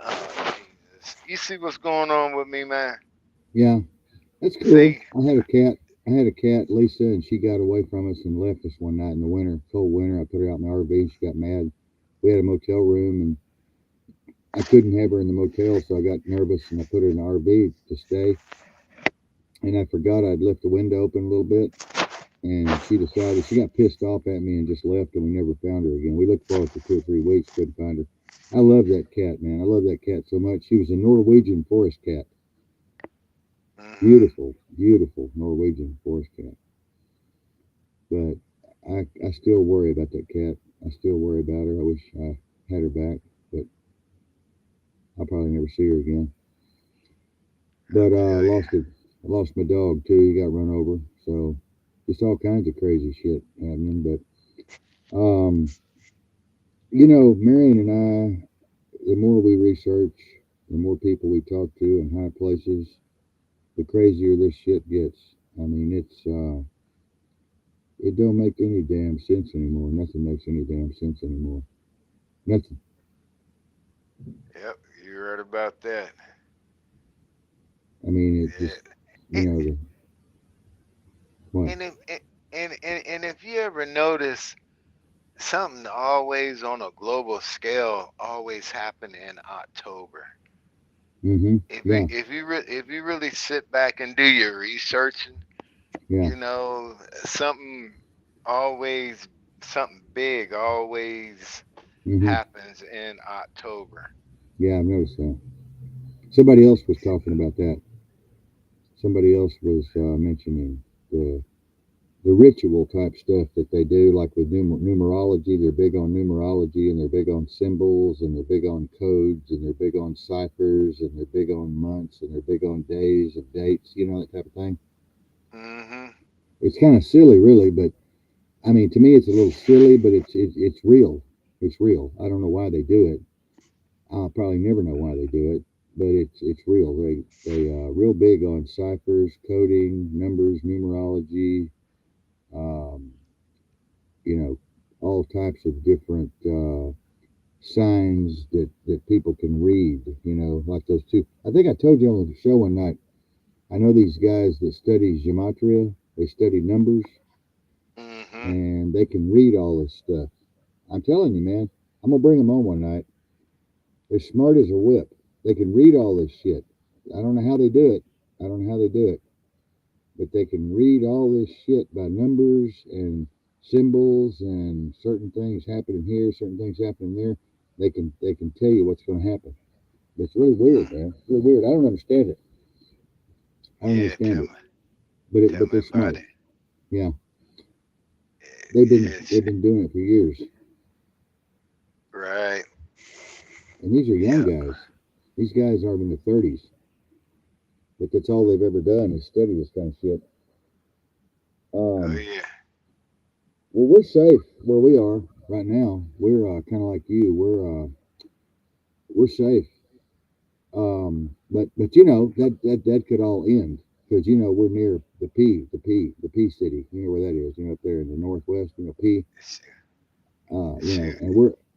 B: Oh Jesus! You see what's going on with me, man?
A: yeah. That's cool.
B: See,
A: I had a cat. I had a cat, Lisa, and she got away from us and left us one night in the winter, cold winter. I put her out in the RV. She got mad. We had a motel room, and I couldn't have her in the motel, so I got nervous and I put her in the RV to stay. And I forgot I'd left the window open a little bit, and she got pissed off at me and just left, and we never found her again. We looked for her for 2 or 3 weeks, couldn't find her. I love that cat, man. I love that cat so much. She was a Norwegian forest cat.
B: hmm
A: Beautiful, beautiful Norwegian forest cat. But I still worry about that cat. I still worry about her. I wish I had her back, but I'll probably never see her again.
B: I
A: But
B: feel you.
A: I lost my dog too. He got run over. So just all kinds of crazy shit happening. But Marion and I, the more we research, the more people we talk to in high places, the crazier this shit gets. I mean, it don't make any damn sense anymore. Nothing makes any damn sense anymore. Nothing.
B: Yep, you right about that.
A: I mean, it just,
B: Yeah.
A: the what?
B: And if and if you ever notice something always on a global scale always happen in October.
A: Mm-hmm. Yeah,
B: If you really sit back and do your researching,
A: yeah.
B: you know, something always something big always
A: Mm-hmm.
B: happens in October.
A: Yeah, I've noticed that. Somebody else was talking about that. Somebody else was mentioning the ritual type stuff that they do, like with numerology. They're big on numerology, and they're big on symbols, and they're big on codes, and they're big on ciphers, and they're big on months, and they're big on days of dates, that type of thing.
B: Mhm.
A: It's kind of silly, really, but I mean, to me, it's a little silly, but it's real. It's real. I don't know why they do it. I'll probably never know why they do it, but it's real. They real big on ciphers, coding, numbers, numerology, um, you know, all types of different signs that people can read. Like those two. I think I told you on the show one night. I know these guys that study gematria. They study numbers,
B: Mhm.
A: and they can read all this stuff. I'm telling you, man. I'm gonna bring them on one night. They're smart as a whip. They can read all this shit. I don't know how they do it. I don't know how they do it, but they can read all this shit by numbers and symbols and certain things happening here, certain things happening there. They can tell you what's going to happen. It's really weird,
B: Mm.
A: man. It's really weird. I don't understand it. I don't
B: Yeah,
A: understand it. But
B: tell me
A: they're
B: about
A: smart.
B: it.
A: Yeah, they've
B: It's
A: been doing it for years,
B: right.
A: and these are young
B: Yeah.
A: guys. These guys are in their 30s, but that's all they've ever done is study this kind of shit.
B: Oh
A: Um,
B: yeah.
A: well, we're safe where we are right now. We're kind of like you. We're safe. But that could all end because we're near the P city. You know where that is. Up there in the northwest. P.
B: Shoot. Shoot.
A: And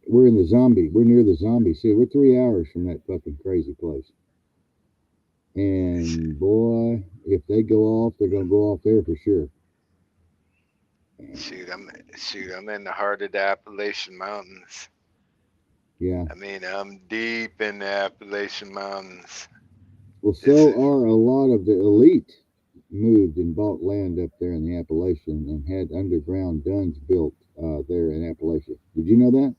A: we're in the zombie. We're near the zombie city. We're 3 hours from that fucking crazy place.
B: Shoot.
A: And boy, if they go off, they're gonna go off there for sure.
B: Shoot, I'm in the heart of the Appalachian Mountains.
A: Yeah.
B: I mean, I'm deep in the Appalachian Mountains.
A: Well,
B: It's
A: so are a lot of the elite moved and bought land up there in the Appalachian and had underground duns built there in Appalachia. Did you know that?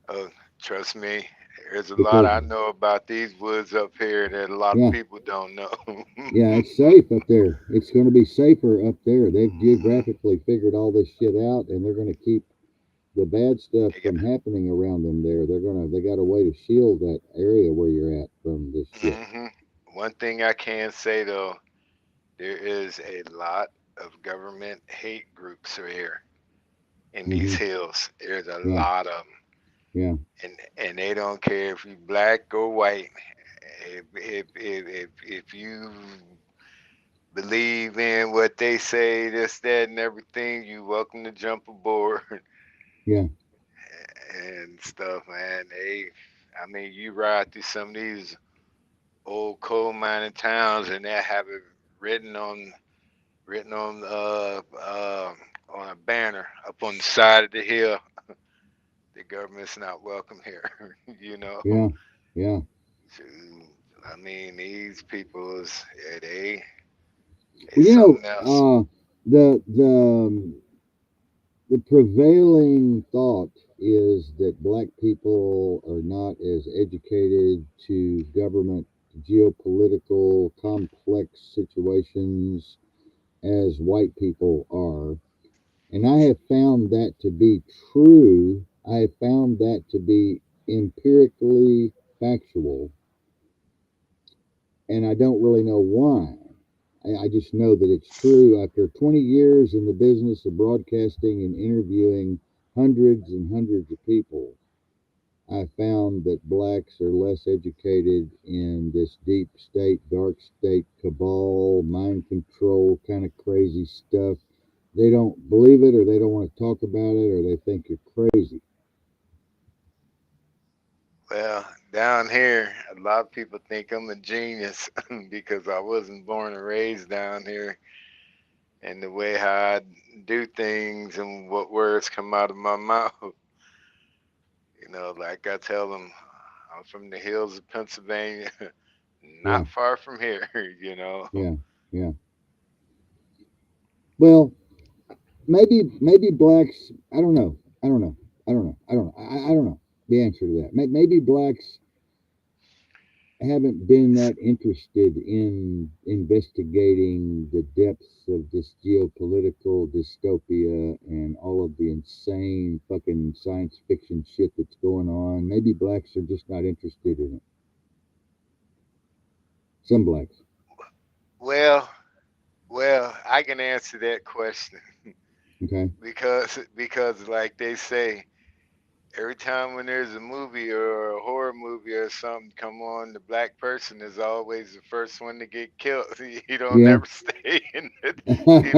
B: oh, trust me, there's a lot
A: Because
B: I know about these woods up here that a lot of
A: yeah,
B: people don't know.
A: yeah, it's safe up there. It's going to be safer up there. They've
B: Mhm.
A: geographically figured all this shit out, and they're going to keep the bad stuff
B: They got,
A: from happening around them there. They got a way to shield that area where you're at from this shit.
B: hmm One thing I can say though, there is a lot of government hate groups here in these
A: Mm-hmm.
B: hills. There's a
A: Yeah,
B: lot of them,
A: yeah,
B: and they don't care if you black or white. If you believe in what they say, this, that, and everything, you welcome to jump aboard
A: yeah,
B: and stuff, man. I mean, you ride through some of these old coal mining towns, and they have it written on written on a banner up on the side of the hill. The government's not welcome here. you know.
A: yeah, yeah.
B: So, I mean, these people is
A: Well,
B: it's something else.
A: the prevailing thought is that black people are not as educated to government geopolitical complex situations as white people are, And I have found that to be true. I have found that to be empirically factual. And I don't really know why. I just know that it's true. After 20 years in the business of broadcasting and interviewing hundreds and hundreds of people, I found that blacks are less educated in this deep state, dark state, cabal, mind control kind of crazy stuff. They don't believe it, or they don't want to talk about it, or they think you're crazy.
B: Well, down here, a lot of people think I'm a genius because I wasn't born and raised down here, and the way how I do things and what words come out of my mouth. Like I tell them, I'm from the hills of Pennsylvania,
A: Yeah,
B: not far from here. You know.
A: yeah, yeah. Well, maybe blacks. I don't know. I don't know. I don't know. I don't know. I don't know the answer to that. Maybe blacks haven't been that interested in investigating the depths of this geopolitical dystopia and all of the insane fucking science fiction shit that's going on. Maybe blacks are just not interested in it. Some blacks.
B: Well, well, I can answer that question
A: Okay.
B: because like they say, every time when there's a movie or a horror movie or something come on, the black person is always the first one to get killed. He don't
A: Yeah.
B: never stay in it. He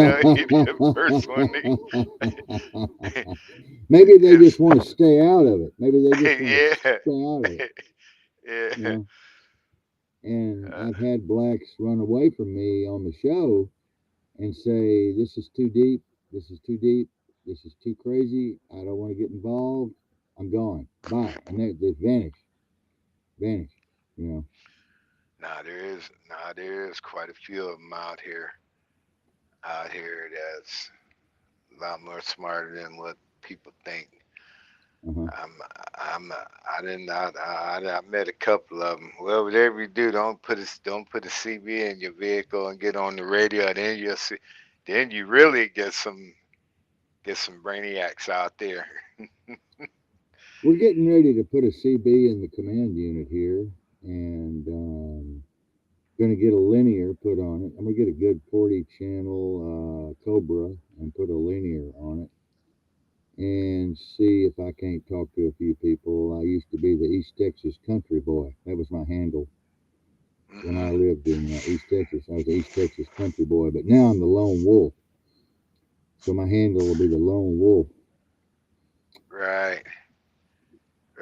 B: the first one to.
A: Maybe they
B: It's
A: just want to stay out of it. Maybe they just want to
B: yeah,
A: stay out of it. You
B: yeah.
A: know. And
B: Uh,
A: I've had blacks run away from me on the show and say, "This is too deep. This is too deep. This is too crazy. I don't want to get involved. I'm gone. Bye." And they vanish, vanish. You know.
B: there is quite a few of them out here that's a lot more smarter than what people think.
A: Uh huh.
B: I'm, I didn't, I met a couple of them. Well, whatever you do, don't put a CB in your vehicle and get on the radio. Then you'll see, then you really get some brainiacs out there.
A: We're getting ready to put a CB in the command unit here, and going to get a linear put on it. I'm going to get a good 40 channel Cobra and put a linear on it and see if I can't talk to a few people. I used to be the East Texas country boy. That was my handle when I
B: Hmm.
A: lived in East Texas. I was the East Texas country boy, but now I'm the lone wolf. So my handle will be the lone wolf.
B: Right,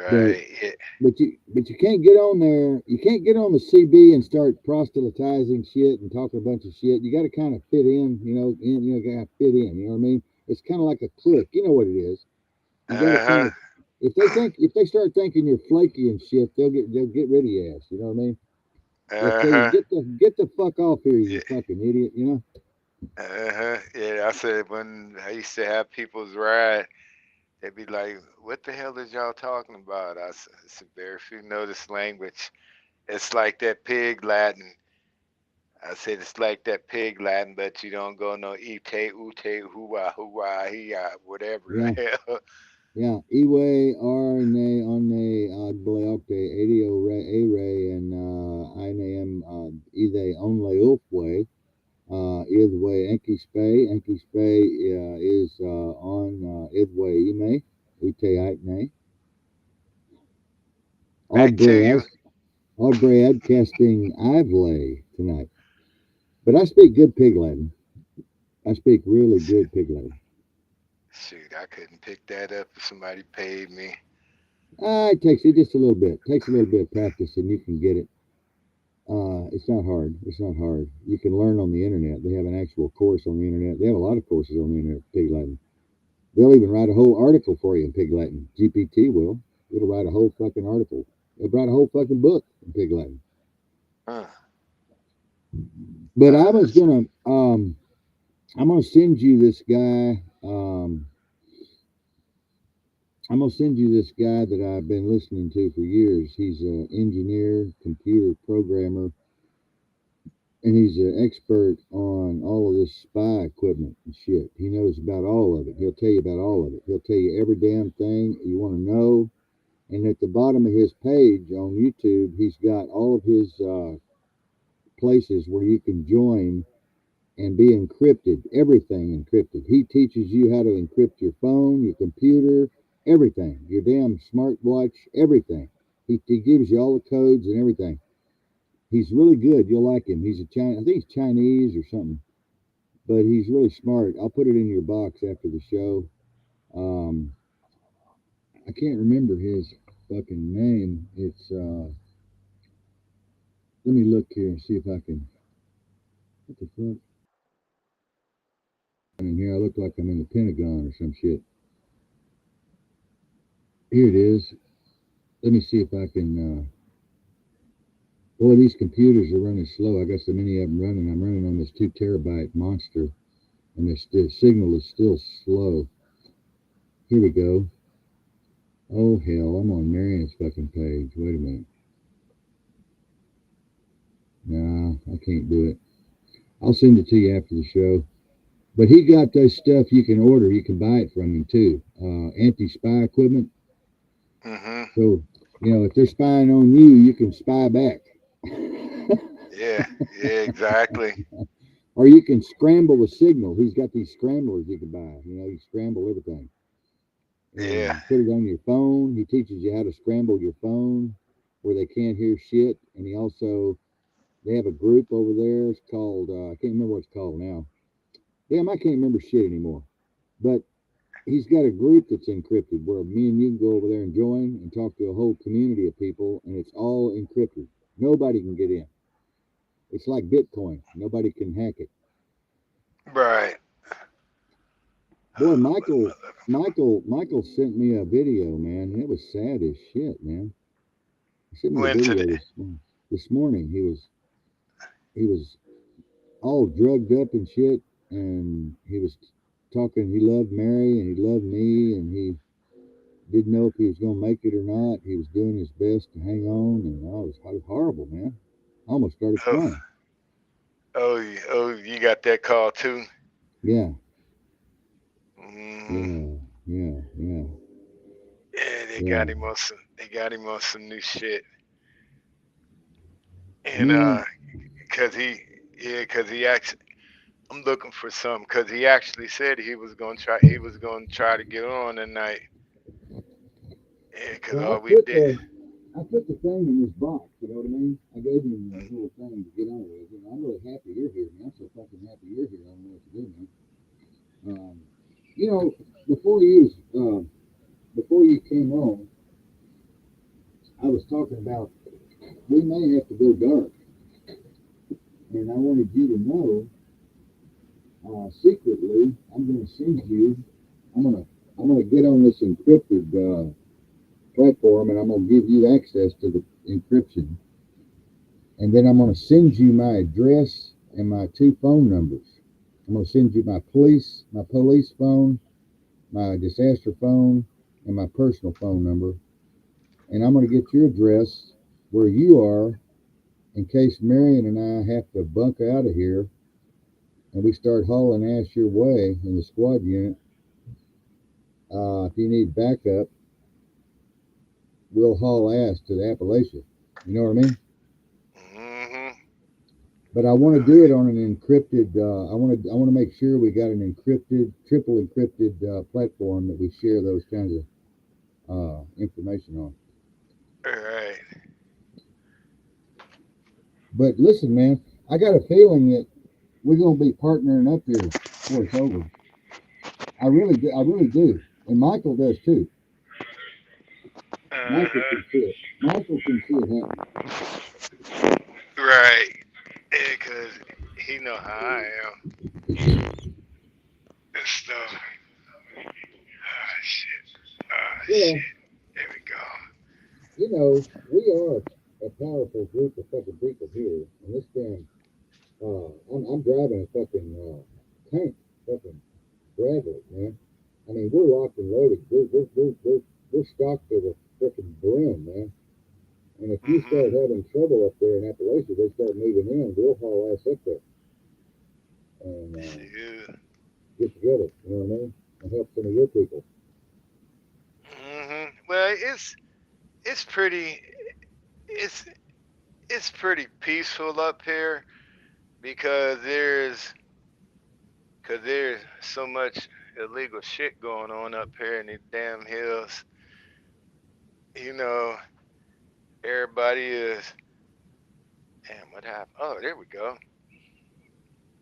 A: But
B: right. Yeah.
A: but you can't get on there. You can't get on the CB and start proselytizing shit and talking a bunch of shit. You got to kind of fit in. Got to fit in. You know what I mean? It's kind of like a clique. You know what it is. You got to
B: Uh
A: kind
B: huh.
A: of if they start thinking you're flaky and shit, they'll get rid of your ass. You know what I mean? They'll
B: Uh
A: tell you
B: huh.
A: get the fuck off here,
B: Yeah.
A: you fucking idiot. You know?
B: Uh-huh. Yeah, I said when I used to have people's ride, they'd be like, "What the hell is y'all talking about?" I said, "Very few know this language. It's like that pig Latin." I said, "It's like that pig Latin, but you don't go no ite, ute, hua, hia, whatever
A: Yeah,
B: the hell."
A: yeah. Iwe, Arne, One, Agble, Adio, Re, Are, and Ine, Ide, Onle, Ulfwe. Idwe Enki Spay is on Idwe Ime, Ute Aitne,
B: Back to you.
A: Audbray Adcasting Ivlay tonight. But I speak good pig Latin. I speak really good pig Latin.
B: Shoot, I couldn't pick that up if somebody paid me.
A: It takes it just a little bit. It takes a little bit of practice and you can get it. It's not hard. It's not hard. You can learn on the internet. They have an actual course on the internet. They have a lot of courses on the internet, pig Latin. They'll even write a whole article for you in Pig Latin. GPT will. It'll write a whole fucking article. It'll write a whole fucking book in Pig Latin.
B: Huh.
A: But
B: That's
A: I'm gonna send you this guy. I'm gonna send you this guy that I've been listening to for years. He's an engineer, computer programmer, and he's an expert on all of this spy equipment and shit. He knows about all of it. He'll tell you about all of it. He'll tell you every damn thing you want to know. And at the bottom of his page on YouTube, he's got all of his places where you can join and be encrypted. Everything encrypted. He teaches you how to encrypt your phone, your computer, everything, your damn smartwatch, everything. He gives you all the codes and everything. He's really good. You'll like him. He's a Chinese. I think he's Chinese or something, but he's really smart. I'll put it in your box after the show. Um, I can't remember his fucking name. It's let me look here and see if I can. What the fuck? I mean, here I look like I'm in the Pentagon or some shit. Here it is. Let me see if I can. Boy, these computers are running slow. I got so many of them running. I'm running on this 2 terabyte monster, and the signal is still slow. Here we go. Oh hell, I'm on Marion's fucking page. Wait a minute. Nah, I can't do it. I'll send it to you after the show. But he got this stuff you can order. You can buy it from him too. Anti-spy equipment.
B: Mm-hmm.
A: So, if they're spying on you, you can spy back.
B: Yeah. Yeah. Exactly.
A: Or you can scramble the signal. He's got these scramblers you can buy. You scramble everything
B: Yeah.
A: and put it on your phone. He teaches you how to scramble your phone where they can't hear shit. And they have a group over there. It's called, I can't remember what it's called now. Damn, I can't remember shit anymore. But he's got a group that's encrypted where me and you can go over there and join and talk to a whole community of people, and it's all encrypted. Nobody can get in. It's like Bitcoin. Nobody can hack it.
B: Right.
A: Boy,
B: What am I looking
A: Michael sent me a video, man. It was sad as shit, man. He sent
B: for?
A: me a
B: Went to the.
A: video this morning. He was all drugged up and shit, and he was talking. He loved Mary and he loved me, and he didn't know if he was going to make it or not. He was doing his best to hang on, and it was horrible, man. I almost started
B: Oh.
A: crying.
B: Oh. Oh. You got that call too.
A: Yeah,
B: Mm-hmm.
A: yeah, yeah, yeah,
B: Yeah. They got
A: yeah.
B: him on some. They got him on some new shit. And
A: Man,
B: cause he. Yeah. Cause he actually. I'm looking for some. Cause he actually said he was gonna try. He was gonna try to get on tonight. Yeah. Cause
A: well,
B: all we did.
A: I put the thing in this box. You know what I mean? I gave him a little thing to get on with. I'm really happy you're here, man. I'm so fucking happy you're here. I don't know what to do, man. Um, you know, before you before you came on, I was talking about we may have to go dark, and I wanted you to know secretly, I'm going to send you. I'm going to get on this encrypted platform, and I'm going to give you access to the encryption, and then I'm going to send you my address and my 2 phone numbers. I'm going to send you my police phone, my disaster phone, and my personal phone number, and I'm going to get your address where you are in case Marion and I have to bunk out of here and we start hauling ass your way in the squad unit. If you need backup, we'll haul ass to the Appalachia. You know what I mean?
B: Mm-hmm.
A: But I want to do it on an encrypted. I want to make sure we got an encrypted, triple encrypted platform that we share those kinds of information on.
B: All right.
A: But listen, man, I got a feeling that we're gonna be partnering up here before it's over. I really do. I really do. And Michael does too. Michael
B: Uh-huh.
A: can see it. Michael can see it happening.
B: Right. Yeah, cause he know how I am and stuff. Ah, shit. Ah,
A: Well,
B: shit. There we go.
A: we are a powerful group of fucking people here, and this damn. I'm driving a fucking tank, fucking Bradley, man. I mean, we're locked and loaded. We're stocked to the freaking brim, man. And if you they start having trouble up there in Appalachia, they start moving in. We'll haul ass up there and
B: Shoot.
A: get together. You know what I mean? And help some of your people.
B: Well, it's pretty it's it's pretty peaceful up here because there's so much illegal shit going on up here in these damn hills. You know, everybody is. Damn, what happened? Oh, there we go.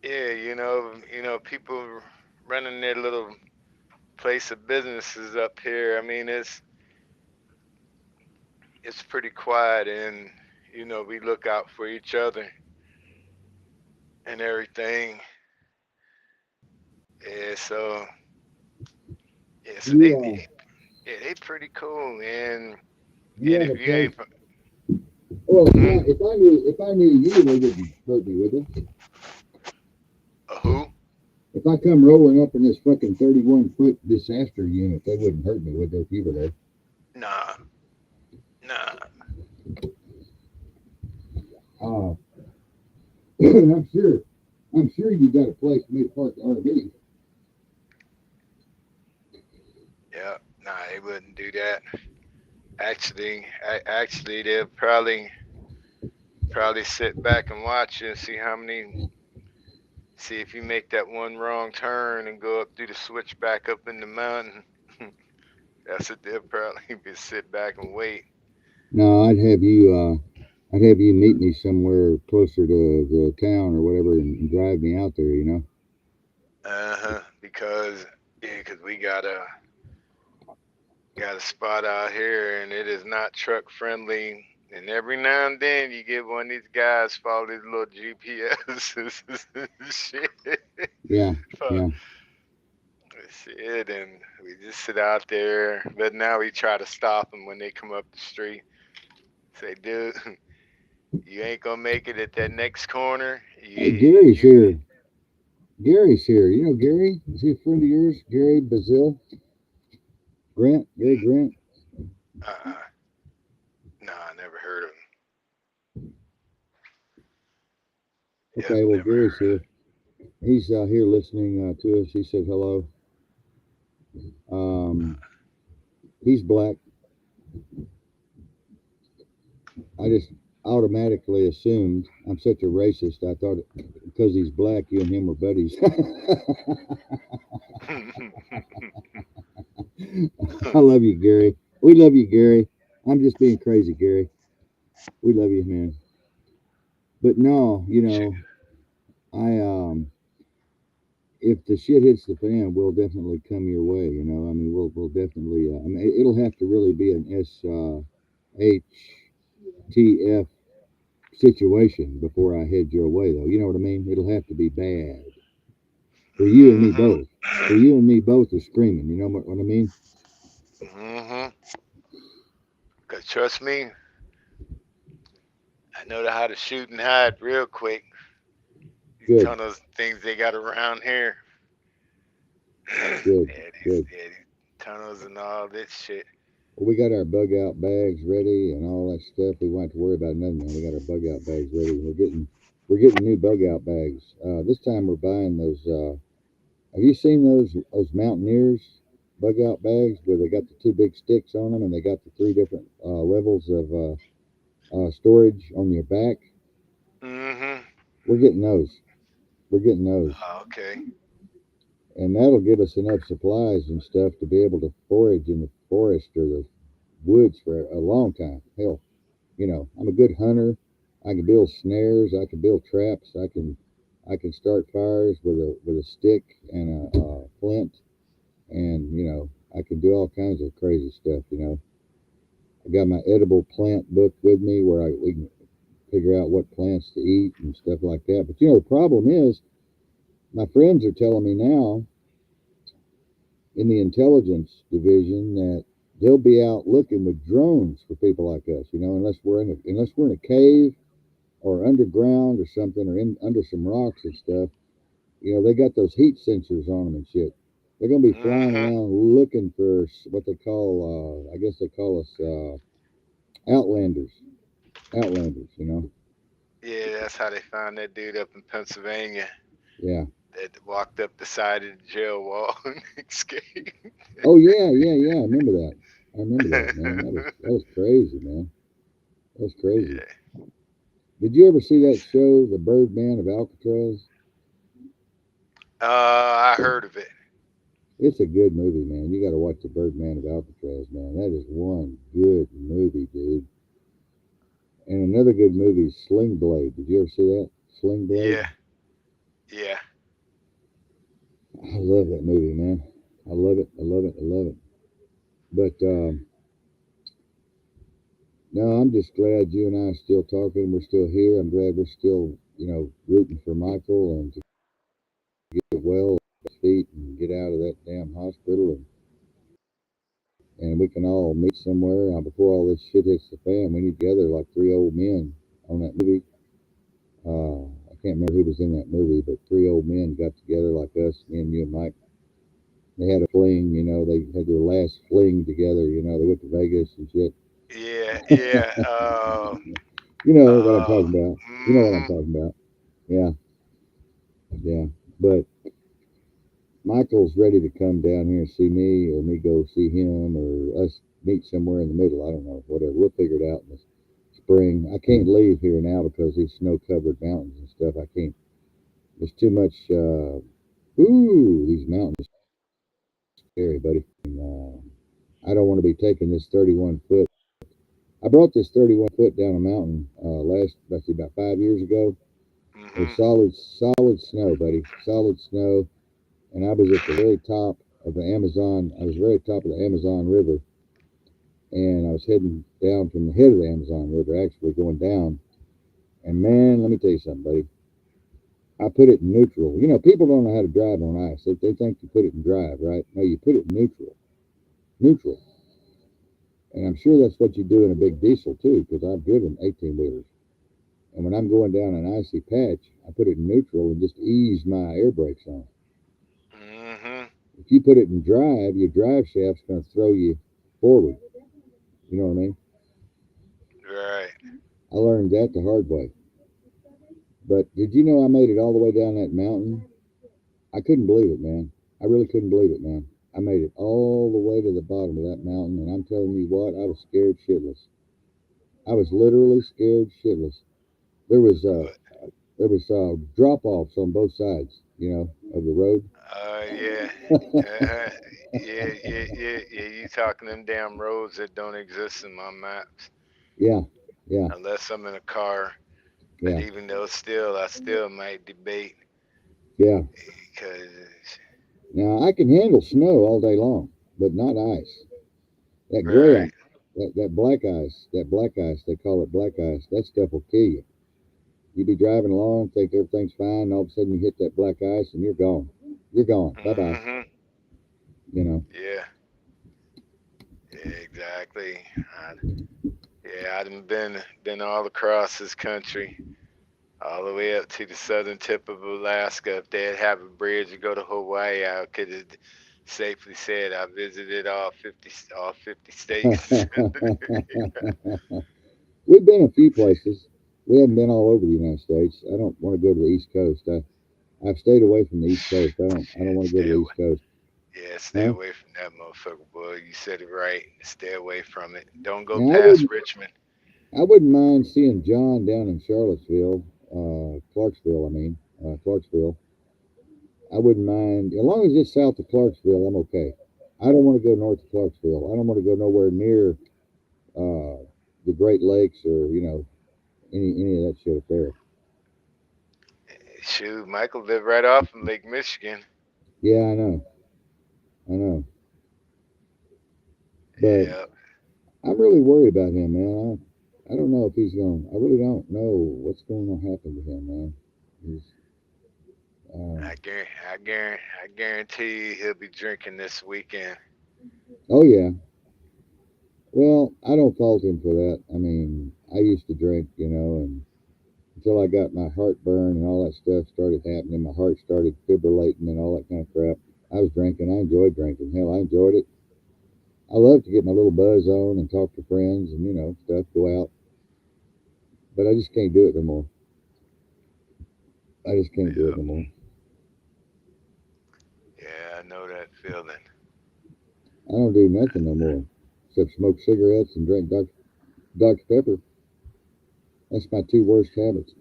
B: Yeah, people running their little place of businesses up here. I mean, it's pretty quiet, and we look out for each other and everything. Yeah, so yeah, so
A: You
B: yeah, they pretty cool, and
A: you have
B: if
A: a
B: you
A: place.
B: ain't,
A: Well,
B: hmm,
A: if I knew you, they wouldn't hurt me, would they?
B: a who?
A: If I come rolling up in this fucking 31-foot disaster unit, they wouldn't hurt me, would they? If you were there.
B: Nah, nah.
A: Uh, and I'm sure you got a place for me to park the RV.
B: Yeah, nah, they wouldn't do that. Actually, they'll probably sit back and watch you and see if you make that one wrong turn and go up through the switch back up in the mountain. That's what they'll probably be sit back and wait.
A: No, I'd have you meet me somewhere closer to the town or whatever, and drive me out there. You know.
B: Because yeah, 'cause we got a spot out here and it is not truck friendly. And every now and then you get one of these guys follow these little GPS shit.
A: Yeah,
B: Fuck
A: yeah.
B: shit, and we just sit out there. But now we try to stop them when they come up the street. Say, dude, you ain't gonna make it at that next corner.
A: Hey, Gary's
B: You
A: here. Gary's here. You know Gary? Is he a friend of yours? Gary Bazil? Grant? Gary Grant?
B: uh, nah, I never heard of him. Yep,
A: Okay, well
B: never
A: Gary's
B: heard of
A: here. He's here listening to us. He said hello. Um, he's black. I just automatically assumed I'm such a racist. I thought because he's black, you and him were buddies.
B: him.
A: I love you, Gary. We love you, Gary. I'm just being crazy, Gary. We love you, man. But no, I if the shit hits the fan, we'll definitely come your way. I mean, we'll definitely. I mean, it'll have to really be an SHTF situation before I head your way, though. You know what I mean? It'll have to be bad for you and me
B: hmm
A: both. For you and me both are screaming. You know what I mean?
B: hmm Cause trust me, I know how to shoot and hide real quick. These
A: Good,
B: tunnels, things they got around here. Yeah,
A: good, good.
B: these tunnels and all this shit.
A: Well, we got our bug out bags ready and all that stuff. We won't have to worry about nothing, man. We got our bug out bags ready. We're getting new bug out bags. This time we're buying those. Have you seen those Mountaineers bug out bags where they got the two big sticks on them and they got the three different levels of storage on your back?
B: hmm
A: We're getting those. We're getting those,
B: Oh, okay.
A: and that'll give us enough supplies and stuff to be able to forage in the forest or the woods for a long time. Hell, I'm a good hunter. I can build snares. I can build traps. I can start fires with a stick and a flint, and I can do all kinds of crazy stuff. I got my edible plant book with me where we can figure out what plants to eat and stuff like that. But the problem is, my friends are telling me now in the intelligence division that they'll be out looking with drones for people like us. Unless we're in a cave or underground or something or in under some rocks and stuff. They got those heat sensors on them and shit. They're gonna be flying
B: hmm
A: around looking for what they call, I guess they call us outlanders. Outlanders, you know.
B: Yeah, that's how they found that dude up in Pennsylvania
A: Yeah.
B: that walked up the side of the jail wall and escaped.
A: Oh yeah, yeah, yeah. I remember that. I remember that, man. That was crazy, man. That was crazy.
B: Yeah.
A: Did you ever see that show, The Birdman of Alcatraz?
B: I heard of it.
A: It's a good movie, man. You got to watch The Birdman of Alcatraz, man. That is one good movie, dude. And another good movie, Sling Blade. Did you ever see that? Sling Blade.
B: Yeah, yeah.
A: I love that movie, man. I love it. I love it. I love it. But no, I'm just glad you and I are still talking. We're still here. I'm glad we're still, rooting for Michael and to get well, his feet, and get out of that damn hospital, and we can all meet somewhere before all this shit hits the fan. We need together like three old men on that movie. I can't remember who was in that movie, but three old men got together like us, me and you and Mike. They had a fling, they had their last fling together. They went to Vegas and shit.
B: Yeah, yeah.
A: You know what I'm talking about. You know what I'm
B: Mm-hmm.
A: talking about. Yeah, yeah. But Michael's ready to come down here and see me, or me go see him, or us meet somewhere in the middle. I don't know. Whatever. We'll figure it out in the spring. I can't leave here now because these snow-covered mountains and stuff. I can't. There's too much. Ooh, these mountains are scary, buddy. And, I don't want to be taking this 31 foot. I brought this 31 foot down a mountain let's see, about 5 years ago. It was
B: Mm-hmm.
A: solid snow, buddy. Solid snow. And I was at the very top of the Amazon. I was very top of the Amazon River, and I was heading down from the head of the Amazon River, actually going down. And man, let me tell you something, buddy. I put it in neutral. People don't know how to drive on ice. They think you put it in drive, right? No, you put it in neutral. Neutral. And I'm sure that's what you do in a big diesel too, because I've driven 18 wheelers. And when I'm going down an icy patch, I put it in neutral and just ease my air brakes on.
B: Mm-hmm.
A: If you put it in drive, your drive shaft's going to throw you forward. You know what I mean?
B: Right.
A: I learned that the hard way. But did you know I made it all the way down that mountain? I couldn't believe it, man. I really couldn't believe it, man. I made it all the way to the bottom of that mountain, and I'm telling you what, I was scared shitless. I was literally scared shitless. There was
B: But,
A: drop offs on both sides, of the road.
B: yeah. Uh-huh. Yeah, yeah, yeah, yeah. You talking them damn roads that don't exist in my maps
A: Yeah, yeah,
B: unless I'm in a car. But
A: yeah,
B: even though still, I still might debate
A: yeah.
B: because,
A: Now I can handle snow all day long, but not ice. That gray
B: right.
A: ice, that black ice, they call it black ice. That stuff will kill you. You be driving along, think everything's fine, and all of a sudden you hit that black ice and you're gone. You're gone. Bye bye.
B: Mm-hmm.
A: You know.
B: Yeah, yeah, exactly. I, yeah, I've been all across this country, all the way up to the southern tip of Alaska. If they'd have a bridge to go to Hawaii, I could have safely said I visited all 50 states.
A: We've been a few places. We haven't been all over the United States. I don't want to go to the East Coast. I've stayed away from the East Coast. I don't
B: Shit,
A: want to go to
B: stay
A: the
B: away.
A: East Coast.
B: Yeah, stay
A: Huh?
B: away from that motherfucker, boy. You said it right. Stay away from it. Don't go
A: Now
B: past Richmond.
A: I wouldn't mind seeing John down in Charlottesville, Clarksville. I mean, Clarksville. I wouldn't mind as long as it's south of Clarksville. I'm okay. I don't want to go north of Clarksville. I don't want to go nowhere near uh, the Great Lakes or any of that shit up there.
B: Shoot, Michael lived right off of Lake Michigan.
A: Yeah, I know, but
B: Yeah,
A: I'm really worried about him, man. I don't know if he's going. I really don't know what's going to happen to him, man. He's, uh,
B: I guarantee you he'll be drinking this weekend.
A: oh yeah. Well, I don't fault him for that. I mean, I used to drink, and until I got my heartburn and all that stuff started happening, my heart started fibrillating and all that kind of crap. I was drinking. I enjoyed drinking. Hell, I enjoyed it. I love to get my little buzz on and talk to friends and stuff. Go out. but I just can't do it no more. I just can't do it
B: Yeah,
A: no more.
B: yeah, I know that feeling.
A: I don't do nothing no more except smoke cigarettes and drink Dr. Pepper. That's my two worst habits.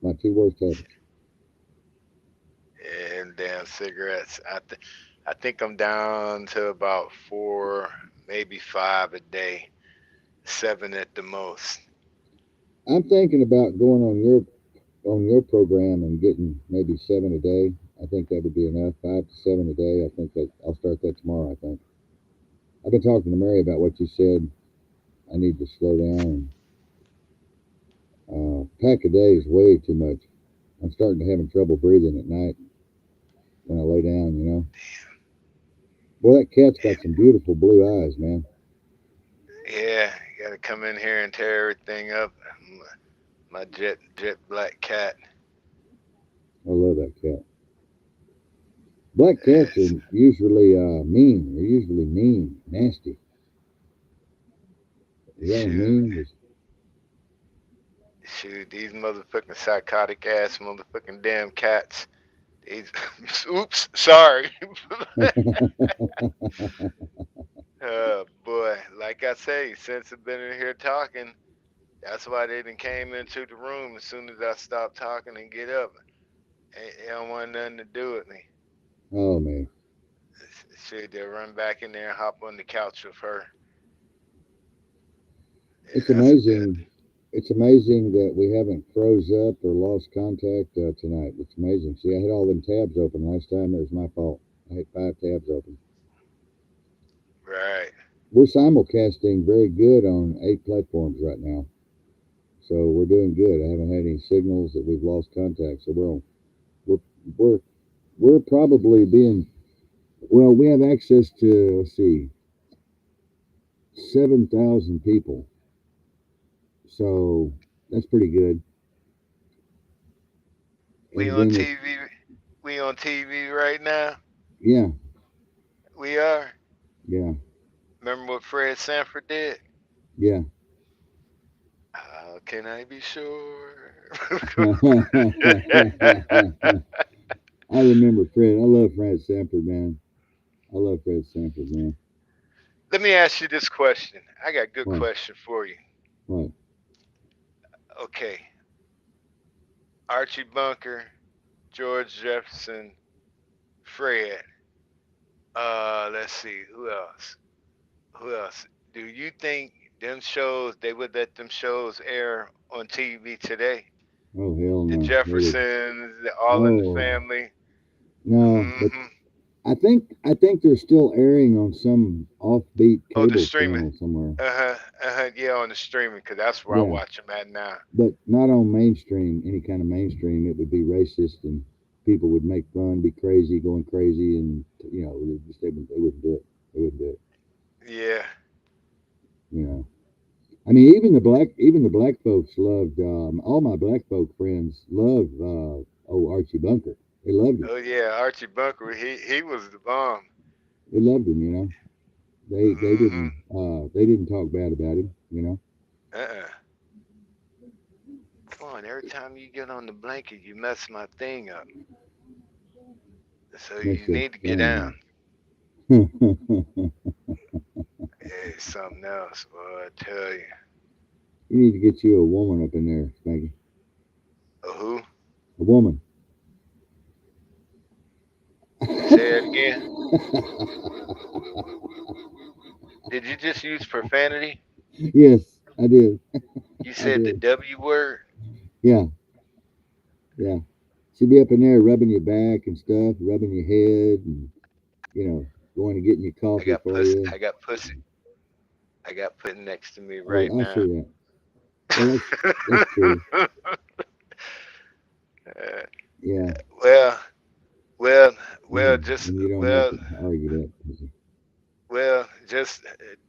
A: My two worst habits.
B: And damn cigarettes. I think I'm down to about four, maybe five a day, seven at the most.
A: I'm thinking about going on your program and getting maybe 7 a day. I think that would be enough. 5 to 7 a day. I think that I'll start that tomorrow. I think. I've been talking to Mary about what you said. I need to slow down. Pack a day is way too much. I'm starting to having trouble breathing at night when I lay down. Boy, that cat's got some beautiful blue eyes, man.
B: Yeah, you gotta come in here and tear everything up. My jet black cat.
A: I love that cat. Black cats are
B: It's,
A: usually mean. They're usually mean, nasty. Is that what
B: shoot,
A: mean?
B: shoot, these motherfucking psychotic ass motherfucking damn cats. These, oops, sorry. Boy, like I say, since I've been in here talking, that's why they done came into the room as soon as I stopped talking and get up. They don't want nothing to do with me.
A: Oh man,
B: Shit, they'll run back in there and hop on the couch with her.
A: it's
B: Yeah, that's a good.
A: amazing. It's amazing that we haven't froze up or lost contact tonight. It's amazing. See, I had all them tabs open last time. It was my fault. I had 5 tabs open.
B: Right.
A: We're simulcasting very good on 8 platforms right now, so we're doing good. I haven't had any signals that we've lost contact. So we're we're we're probably being well. We have access to, let's see, 7,000 people. So that's pretty good.
B: We
A: And
B: on
A: then it's
B: TV. We on TV right now.
A: yeah,
B: We are.
A: yeah,
B: Remember what Fred Sanford did?
A: yeah.
B: How can I be sure?
A: I remember Fred. I love Fred Sanford, man. I love Fred Sanford, man.
B: Let me ask you this question. I got a good
A: What?
B: question for you.
A: What?
B: Okay, Archie Bunker, George Jefferson, Fred. Let's see, who else? Who else? Do you think them shows they would let them shows air on TV today?
A: Oh hell
B: The
A: no. They would.
B: Jeffersons, the All in the
A: Oh
B: Family.
A: no. But
B: Mm-hmm.
A: I think they're still airing on some offbeat
B: Oh, the
A: cable
B: streaming.
A: channel somewhere.
B: Uh huh. Uh huh. Yeah, on the streaming, cause that's where I
A: Yeah,
B: watch them at now.
A: but not on mainstream. Any kind of mainstream, it would be racist and people would make fun, be crazy, going crazy, and they wouldn't do it. They wouldn't do it.
B: Yeah.
A: You know. I mean, even the black folks loved. All my black folk friends love old Archie Bunker. They loved him.
B: Oh yeah, Archie Bunker. He was the bomb.
A: They loved him. They
B: Mm-hmm.
A: didn't talk bad about him.
B: Uh-uh. Come on, every time you get on the blanket, you mess my thing up. So
A: Mess
B: you
A: your
B: need to get down.
A: thing up.
B: Yeah, it's something else, boy. I tell you.
A: You need to get you a woman up in there, Spanky.
B: Who?
A: A woman.
B: Say it again. Did you just use profanity?
A: Yes, I did.
B: You
A: I
B: said the
A: did.
B: W word.
A: Yeah, yeah. She'd be up in there rubbing your back and stuff, rubbing your head, and going and getting your
B: I
A: coffee
B: got
A: for
B: pussy.
A: you.
B: I got pussy. I got put next to me
A: Oh,
B: right
A: I
B: now.
A: see that. Well, that's true.
B: Uh,
A: Yeah,
B: well, well, well,
A: and
B: just
A: you don't have
B: well,
A: to argue that.
B: just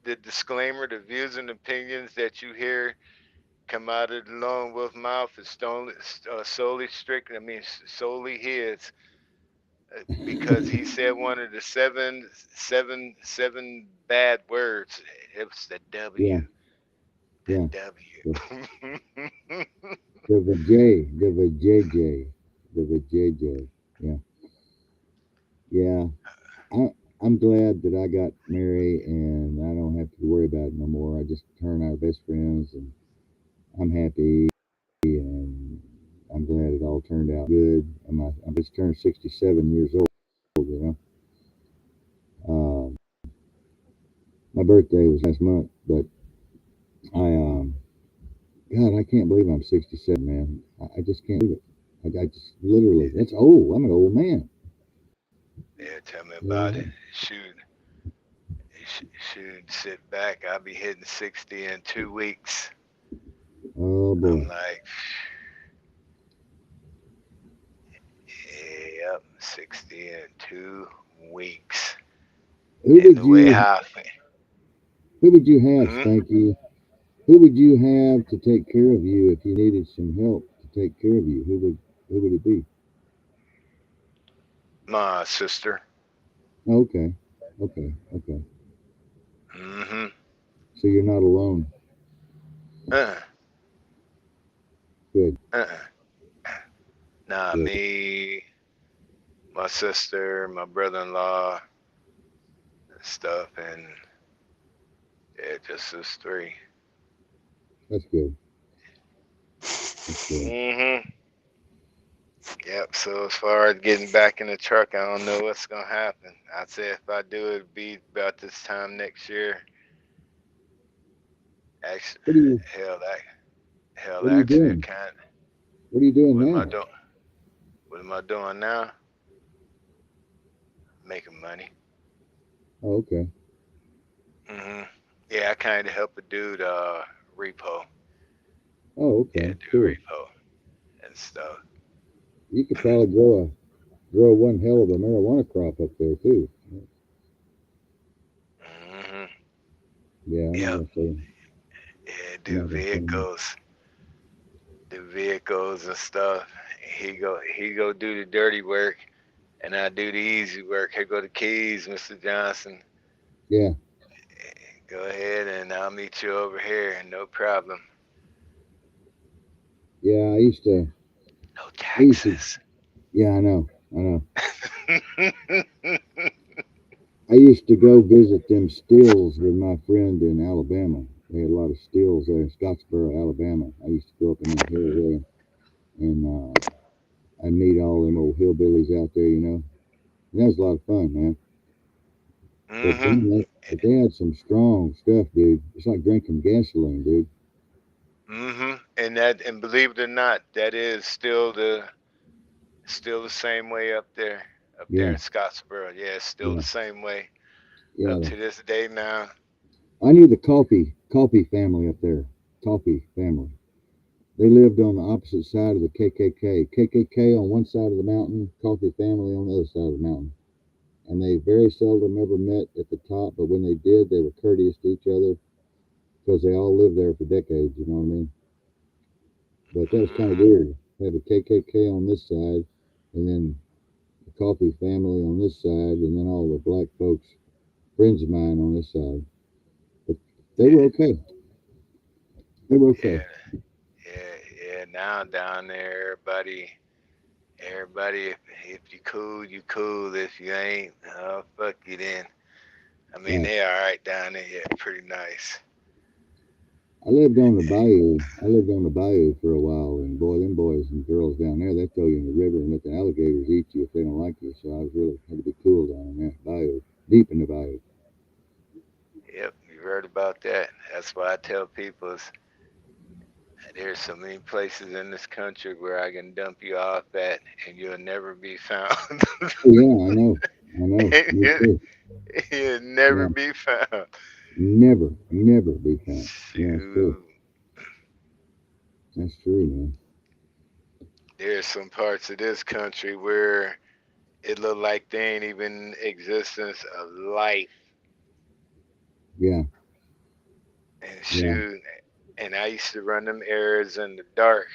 B: the disclaimer: the views and opinions that you hear come out of the lone wolf mouth is solely strict. I mean, solely his, because he said one of the seven bad words. It was the
A: Yeah,
B: W. The
A: yeah. So
B: W.
A: The Vajay, the Vajayjay, the Vajayjay. Yeah, yeah. I I'm glad that I got married and I don't have to worry about it no more. I just turn our best friends and I'm happy and I'm glad it all turned out good. I just turned 67 years old. You know, my birthday was last month, but I God, I can't believe I'm 67, man. I just can't believe it. I just literally, that's old. I'm an old man.
B: Yeah, tell me about it.
A: Yeah.
B: Shoot, shoot, sit back. I'll be hitting 60 in 2 weeks.
A: Oh
B: I'm
A: boy.
B: like, yep, 60 in 2 weeks.
A: Who
B: And
A: would
B: the way
A: you
B: how I feel.
A: who would you have,
B: Hmm?
A: Spanky? Who would you have to take care of you if you needed some help to take care of you? Who would it be?
B: My sister.
A: Oh, okay. Okay. Okay.
B: Mm-hmm.
A: So you're not alone.
B: Uh-uh.
A: Good.
B: Uh-uh. Nah,
A: Good.
B: me, my sister, my brother-in-law, and stuff, and yeah, just us three.
A: That's good. That's good.
B: Mm-hmm. Yep. So as far as getting back in the truck, I don't know what's gonna happen. I'd say if I do, it'd be about this time next year. Actually,
A: What are you
B: hell, that hell,
A: what are you
B: actually, I
A: doing?
B: can't.
A: What are you doing
B: What am I
A: now?
B: doing? What am I doing now? Making money.
A: Oh, okay.
B: Hmm. Yeah, I kind of help a dude repo.
A: Oh,
B: Yeah,
A: okay.
B: do
A: Cool.
B: repo and stuff.
A: You could probably grow one hell of a marijuana crop up there too.
B: Hmm.
A: Yeah, I'm not
B: Yep.
A: gonna say.
B: Yeah,
A: I'm
B: do
A: not gonna say anything.
B: vehicles and stuff. He go do the dirty work, and I do the easy work. Here go the keys, Mr. Johnson.
A: Yeah,
B: Go ahead, and I'll meet you over here. No problem.
A: yeah.
B: No
A: I used to.
B: taxes.
A: Yeah, I know. I know. I used to go visit them stills with my friend in Alabama. They had a lot of stills there in Scottsboro, Alabama. I used to go up in that hill there, and I'd meet all them old hillbillies out there, you know. And that was a lot of fun, man. But
B: Hmm.
A: damn, but they had some strong stuff, dude. It's like drinking gasoline, dude.
B: And believe it or not, that is still the same way up there
A: Yeah,
B: in Scottsboro. Yeah, it's still
A: yeah,
B: the same way up
A: yeah.
B: to this day now.
A: I knew the coffee family up there. Coffee family. They lived on the opposite side of the KKK. KKK on one side of the mountain, Coffee family on the other side of the mountain. And they very seldom ever met at the top, but when they did, they were courteous to each other because they all lived there for decades. You know what I mean? But that was kind of
B: Hmm.
A: weird. Have a KKK on this side, and then the Coffee family on this side, and then all the black folks, friends of mine, on this side. But they were
B: Yeah,
A: okay. They were okay.
B: yeah, yeah. Now down there, everybody, if you cool, you cool. If you ain't, oh fuck you then. I mean,
A: Right.
B: they all right down there. Yeah, pretty nice.
A: I lived on the bayou. I lived on the bayou for a while, and boy, them boys and girls down there, they throw you in the river and let the alligators eat you if they don't like you. So I was really had to be cool down in that bayou, deep in the bayou.
B: Yep, you heard about that. That's why I tell people there's so many places in this country where I can dump you off at, and you'll never be found.
A: Oh yeah, I know. I know. Me too.
B: You'll never
A: Yeah,
B: be found.
A: never be found. Yeah, it's true.
B: Shoot.
A: That's true, man.
B: There's some parts of this country where it look like they ain't even existence of life.
A: Yeah,
B: And
A: yeah,
B: shoot, and I used to run them areas in the dark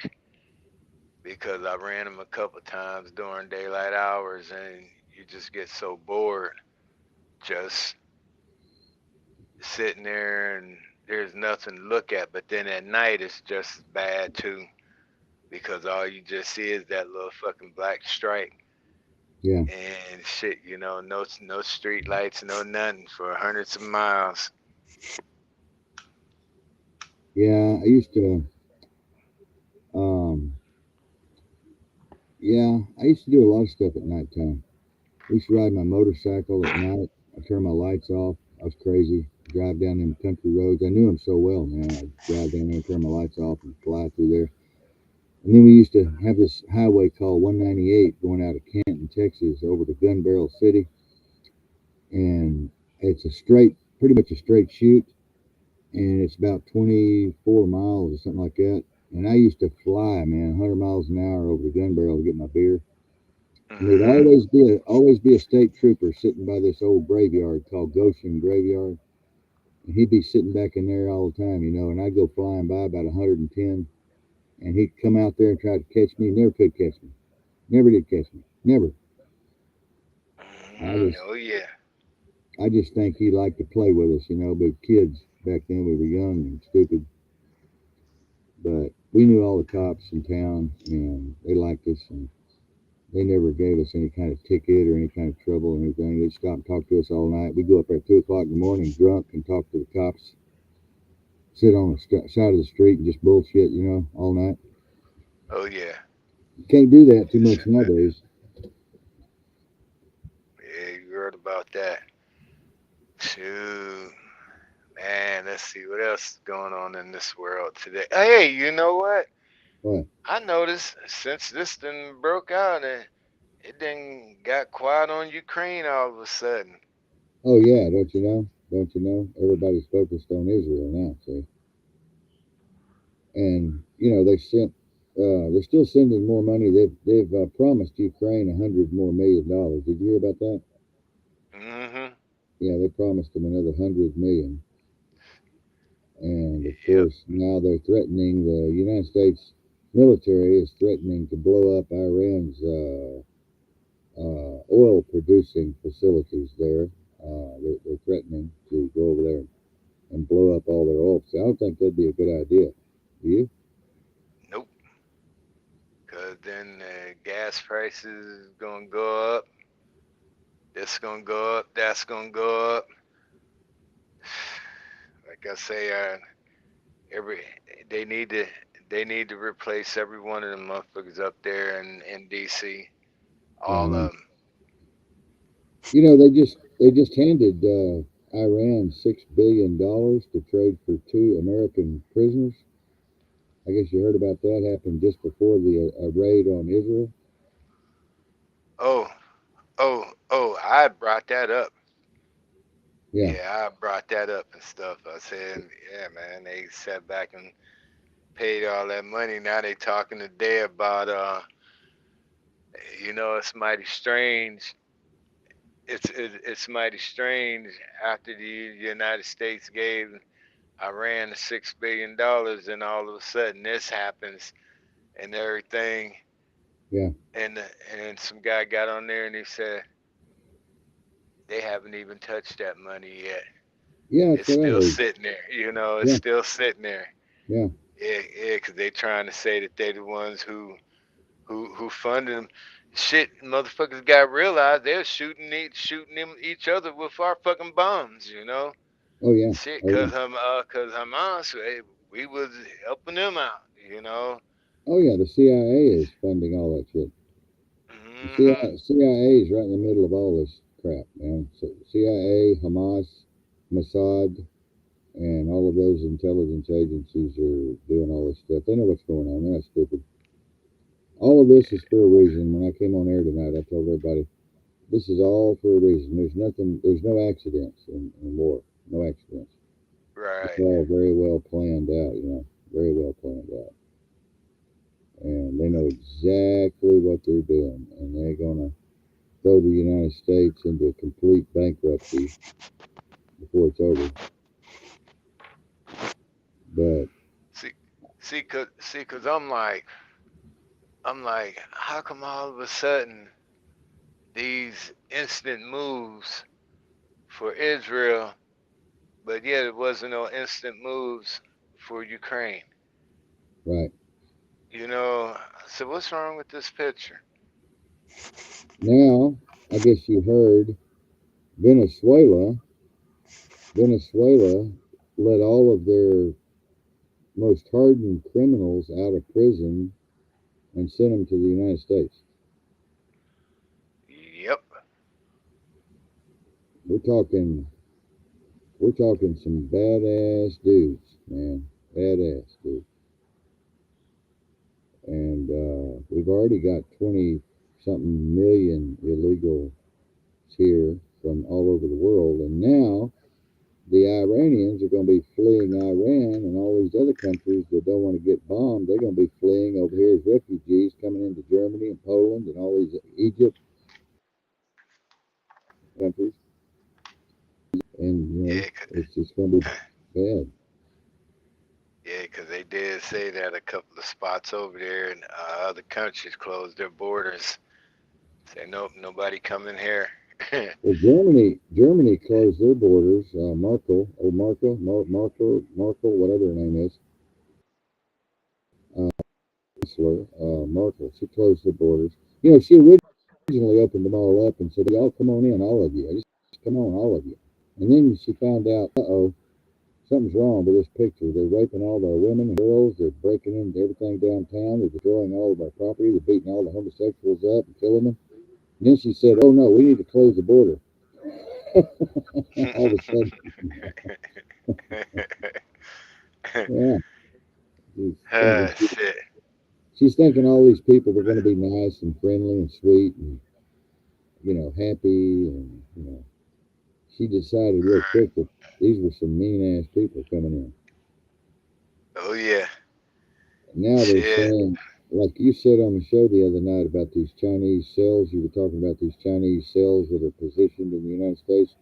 B: because I ran them a couple times during daylight hours, and you just get so bored just sitting there and there's nothing to look at. But then at night it's just as bad too, because all you just see is that little fucking black stripe
A: Yeah,
B: and shit. No street lights, no nothing for hundreds of miles.
A: yeah. I used to, um, yeah, I used to do a lot of stuff at nighttime. I used to ride my motorcycle at night. I turn my lights off. I was crazy. Drive down them country roads. I knew them so well, man. I'd drive down there, turn my lights off, and fly through there. And then we used to have this highway called 198 going out of Canton, Texas, over to Gun Barrel City, and it's a straight, pretty much a straight shoot, and it's about 24 miles or something like that. And I used to fly, man, 100 miles an hour over to Gun Barrel to get my beer. And there'd
B: Hmm.
A: always be a state trooper sitting by this old graveyard called Goshen Graveyard, and he'd be sitting back in there all the time, And I'd go flying by about 110, and he'd come out there and try to catch me. He never could catch me. Never did catch me. Never. I
B: Hmm.
A: just
B: Oh yeah.
A: I just think he liked to play with us. But kids back then we were young and stupid, but we knew all the cops in town, and they liked us, and they never gave us any kind of ticket or any kind of trouble or anything. They'd stop and talk to us all night. We'd go up there at 2 o'clock in the morning drunk and talk to the cops, sit on the side of the street and just bullshit, all night.
B: Oh yeah.
A: You can't do that too
B: Yes,
A: much
B: sir.
A: nowadays.
B: Yeah, you heard about that. Shoot. Man, let's see what else is going on in this world today. Hey, you know what?
A: What?
B: I noticed since this thing broke out, it done got quiet on Ukraine all of a sudden.
A: Oh yeah, don't you know? Don't you know? Everybody's focused on Israel now. See, and they're still sending more money. They've promised Ukraine $100 more million. Did you hear about that?
B: Hmm.
A: Yeah, they promised them another 100 million, and of
B: Yep.
A: course now they're threatening. The United States military is threatening to blow up Iran's oil producing facilities there. They're threatening to go over there and blow up all their oil. So I don't think that'd be a good idea. Do you?
B: Nope. Cause then gas prices gonna go up. This gonna go up. That's gonna go up. Like I say, every they need to they need to replace every one of them motherfuckers up there in DC.
A: Yeah, I
B: All
A: know.
B: of them.
A: They just handed Iran $6 billion to trade for two American prisoners. I guess you heard about that. Happened just before the raid on Israel.
B: Oh, oh! I brought that up.
A: Yeah,
B: Yeah, I brought that up and stuff. I said, yeah, man, they sat back and paid all that money. Now they talking today about, it's mighty strange. It's mighty strange after the United States gave Iran the $6 billion, and all of a sudden this happens and everything.
A: yeah,
B: And and some guy got on there and he said they haven't even touched that money yet.
A: yeah. That's
B: It's
A: what I
B: still
A: heard.
B: sitting there. It's
A: Yeah,
B: still sitting there.
A: yeah.
B: Yeah, yeah, because they trying to say that they the ones who funded them. Shit, motherfuckers got realized they're shooting them each other with our fucking bombs.
A: Oh yeah,
B: Shit,
A: oh yeah,
B: cause Hamas, we was helping them out. You know.
A: oh yeah. The CIA is funding all that shit. The
B: Hmm.
A: CIA is right in the middle of all this crap, man. So CIA, Hamas, Mossad, and all of those intelligence agencies are doing all this stuff. They know what's going on. They're not stupid. All of this is for a reason. When I came on air tonight, I told everybody this is all for a reason. There's nothing. There's no accidents in war. No accidents. It's
B: Right.
A: all very well planned out. Very well planned out, and they know exactly what they're doing, and they're gonna throw the United States into a complete bankruptcy before it's over. But
B: See, cause I'm like, how come all of a sudden these instant moves for Israel But yeah, there wasn't no instant moves for Ukraine.
A: Right.
B: So what's wrong with this picture?
A: Now, I guess you heard Venezuela. Venezuela let all of their most hardened criminals out of prison and sent them to the United States.
B: Yep.
A: We're talking, we're talking some badass dudes, man, badass dudes. And we've already got 20 something million illegals here from all over the world, and now the Iranians are going to be fleeing Iran and all these other countries that don't want to get bombed. They're going to be fleeing over here as refugees coming into Germany and Poland and all these Egypt countries. And,
B: Yeah,
A: it's just going to be bad.
B: yeah, because they did say that a couple of spots over there in other countries closed their borders. Say nope, nobody coming here.
A: Well, Germany closed their borders. Merkel, whatever her name is, Chancellor Merkel, she closed the borders. She originally opened them all up and said, "Y'all come on in, all of you. Just come on, all of you." And then she found out, something's wrong with this picture. They're raping all our women and girls. They're breaking into everything downtown. They're destroying all of our property. They're beating all the homosexuals up and killing them. And then she said, "Oh no, we need to close the border." All of a sudden, yeah, she's thinking
B: Shit.
A: she's thinking all these people were going to be nice and friendly and sweet and happy, and she decided real quick that these were some mean ass people coming in.
B: Oh yeah.
A: Now they're
B: Shit.
A: saying, like you said on the show the other night about these Chinese cells, you were talking about these Chinese cells that are positioned in the United States.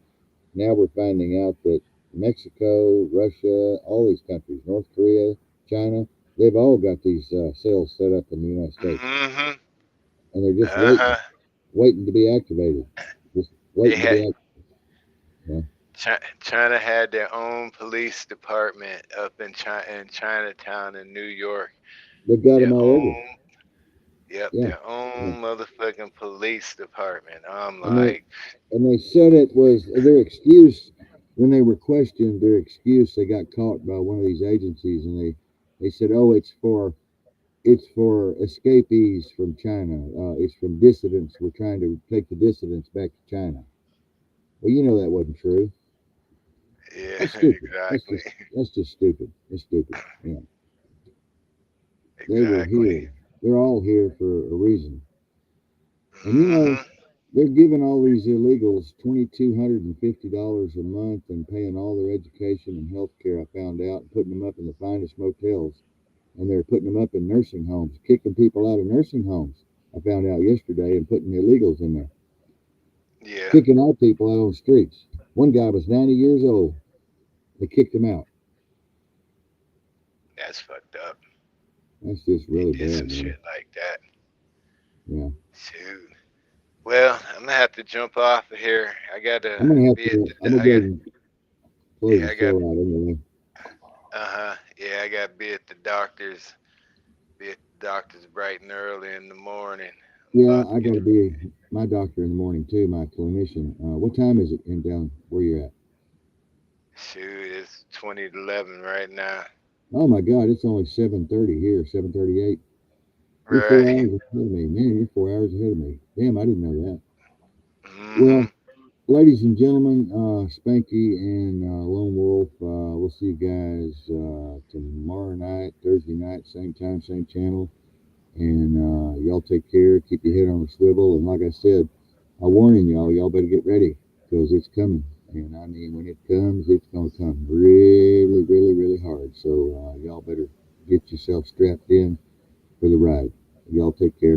A: Now we're finding out that Mexico, Russia, all these countries, North Korea, China, they've all got these cells set up in the United States,
B: Mm-hmm.
A: and they're just
B: Uh-huh.
A: waiting to be activated, just
B: They
A: waiting to
B: had
A: be activated. Yeah.
B: China had their own police department up in Chinatown in New York.
A: They've got them
B: Their
A: all over.
B: own, yep,
A: Yeah,
B: their
A: yeah.
B: own motherfucking police department. I'm
A: And they
B: like,
A: and they said it was their excuse when they were questioned. Their excuse, they got caught by one of these agencies, and they said, "Oh, it's for escapees from China. It's from dissidents. We're trying to take the dissidents back to China." Well, that wasn't true.
B: yeah,
A: That's stupid.
B: exactly,
A: That's just stupid. It's stupid. Yeah, they were
B: exactly.
A: here. They're all here for a reason. And
B: Mm-hmm.
A: they're giving all these illegals $2,250 a month and paying all their education and health care. I found out, and putting them up in the finest motels, and they're putting them up in nursing homes, kicking people out of nursing homes. I found out yesterday, and putting illegals in there,
B: Yeah,
A: kicking out people out on the streets. One guy was 90 years old. They kicked him out.
B: that's fucked up.
A: That's just
B: They
A: really
B: did some
A: bad, man.
B: shit like that.
A: Yeah,
B: Shoot. Well, I'm gonna have to jump off of here. I gotta
A: I'm gonna have
B: be at
A: to.
B: the.
A: I'm gonna
B: I
A: go
B: got.
A: and close
B: Yeah,
A: the
B: I got.
A: show out anyway.
B: Uh-huh. Yeah, I got to be at the doctor's. Be at the doctor's bright and early in the morning. I'm
A: Yeah,
B: about to
A: I
B: get.
A: got to be my doctor in the morning too, my clinician. What time is it in down where you're at?
B: Shoot, it's 20 to 11 right now.
A: Oh my God, it's only 7:30 here, 7:38. You're four
B: Right.
A: hours ahead of me, man. You're 4 hours ahead of me. Damn, I didn't know that.
B: Mm-hmm.
A: Well, ladies and gentlemen, Spanky and Lone Wolf, we'll see you guys tomorrow night, Thursday night, same time, same channel. And y'all take care. Keep your head on a swivel. And like I said, I'm warning y'all better get ready because it's coming. And I mean, when it comes, it's going to come really, really, really hard. So y'all better get yourself strapped in for the ride. Y'all take care.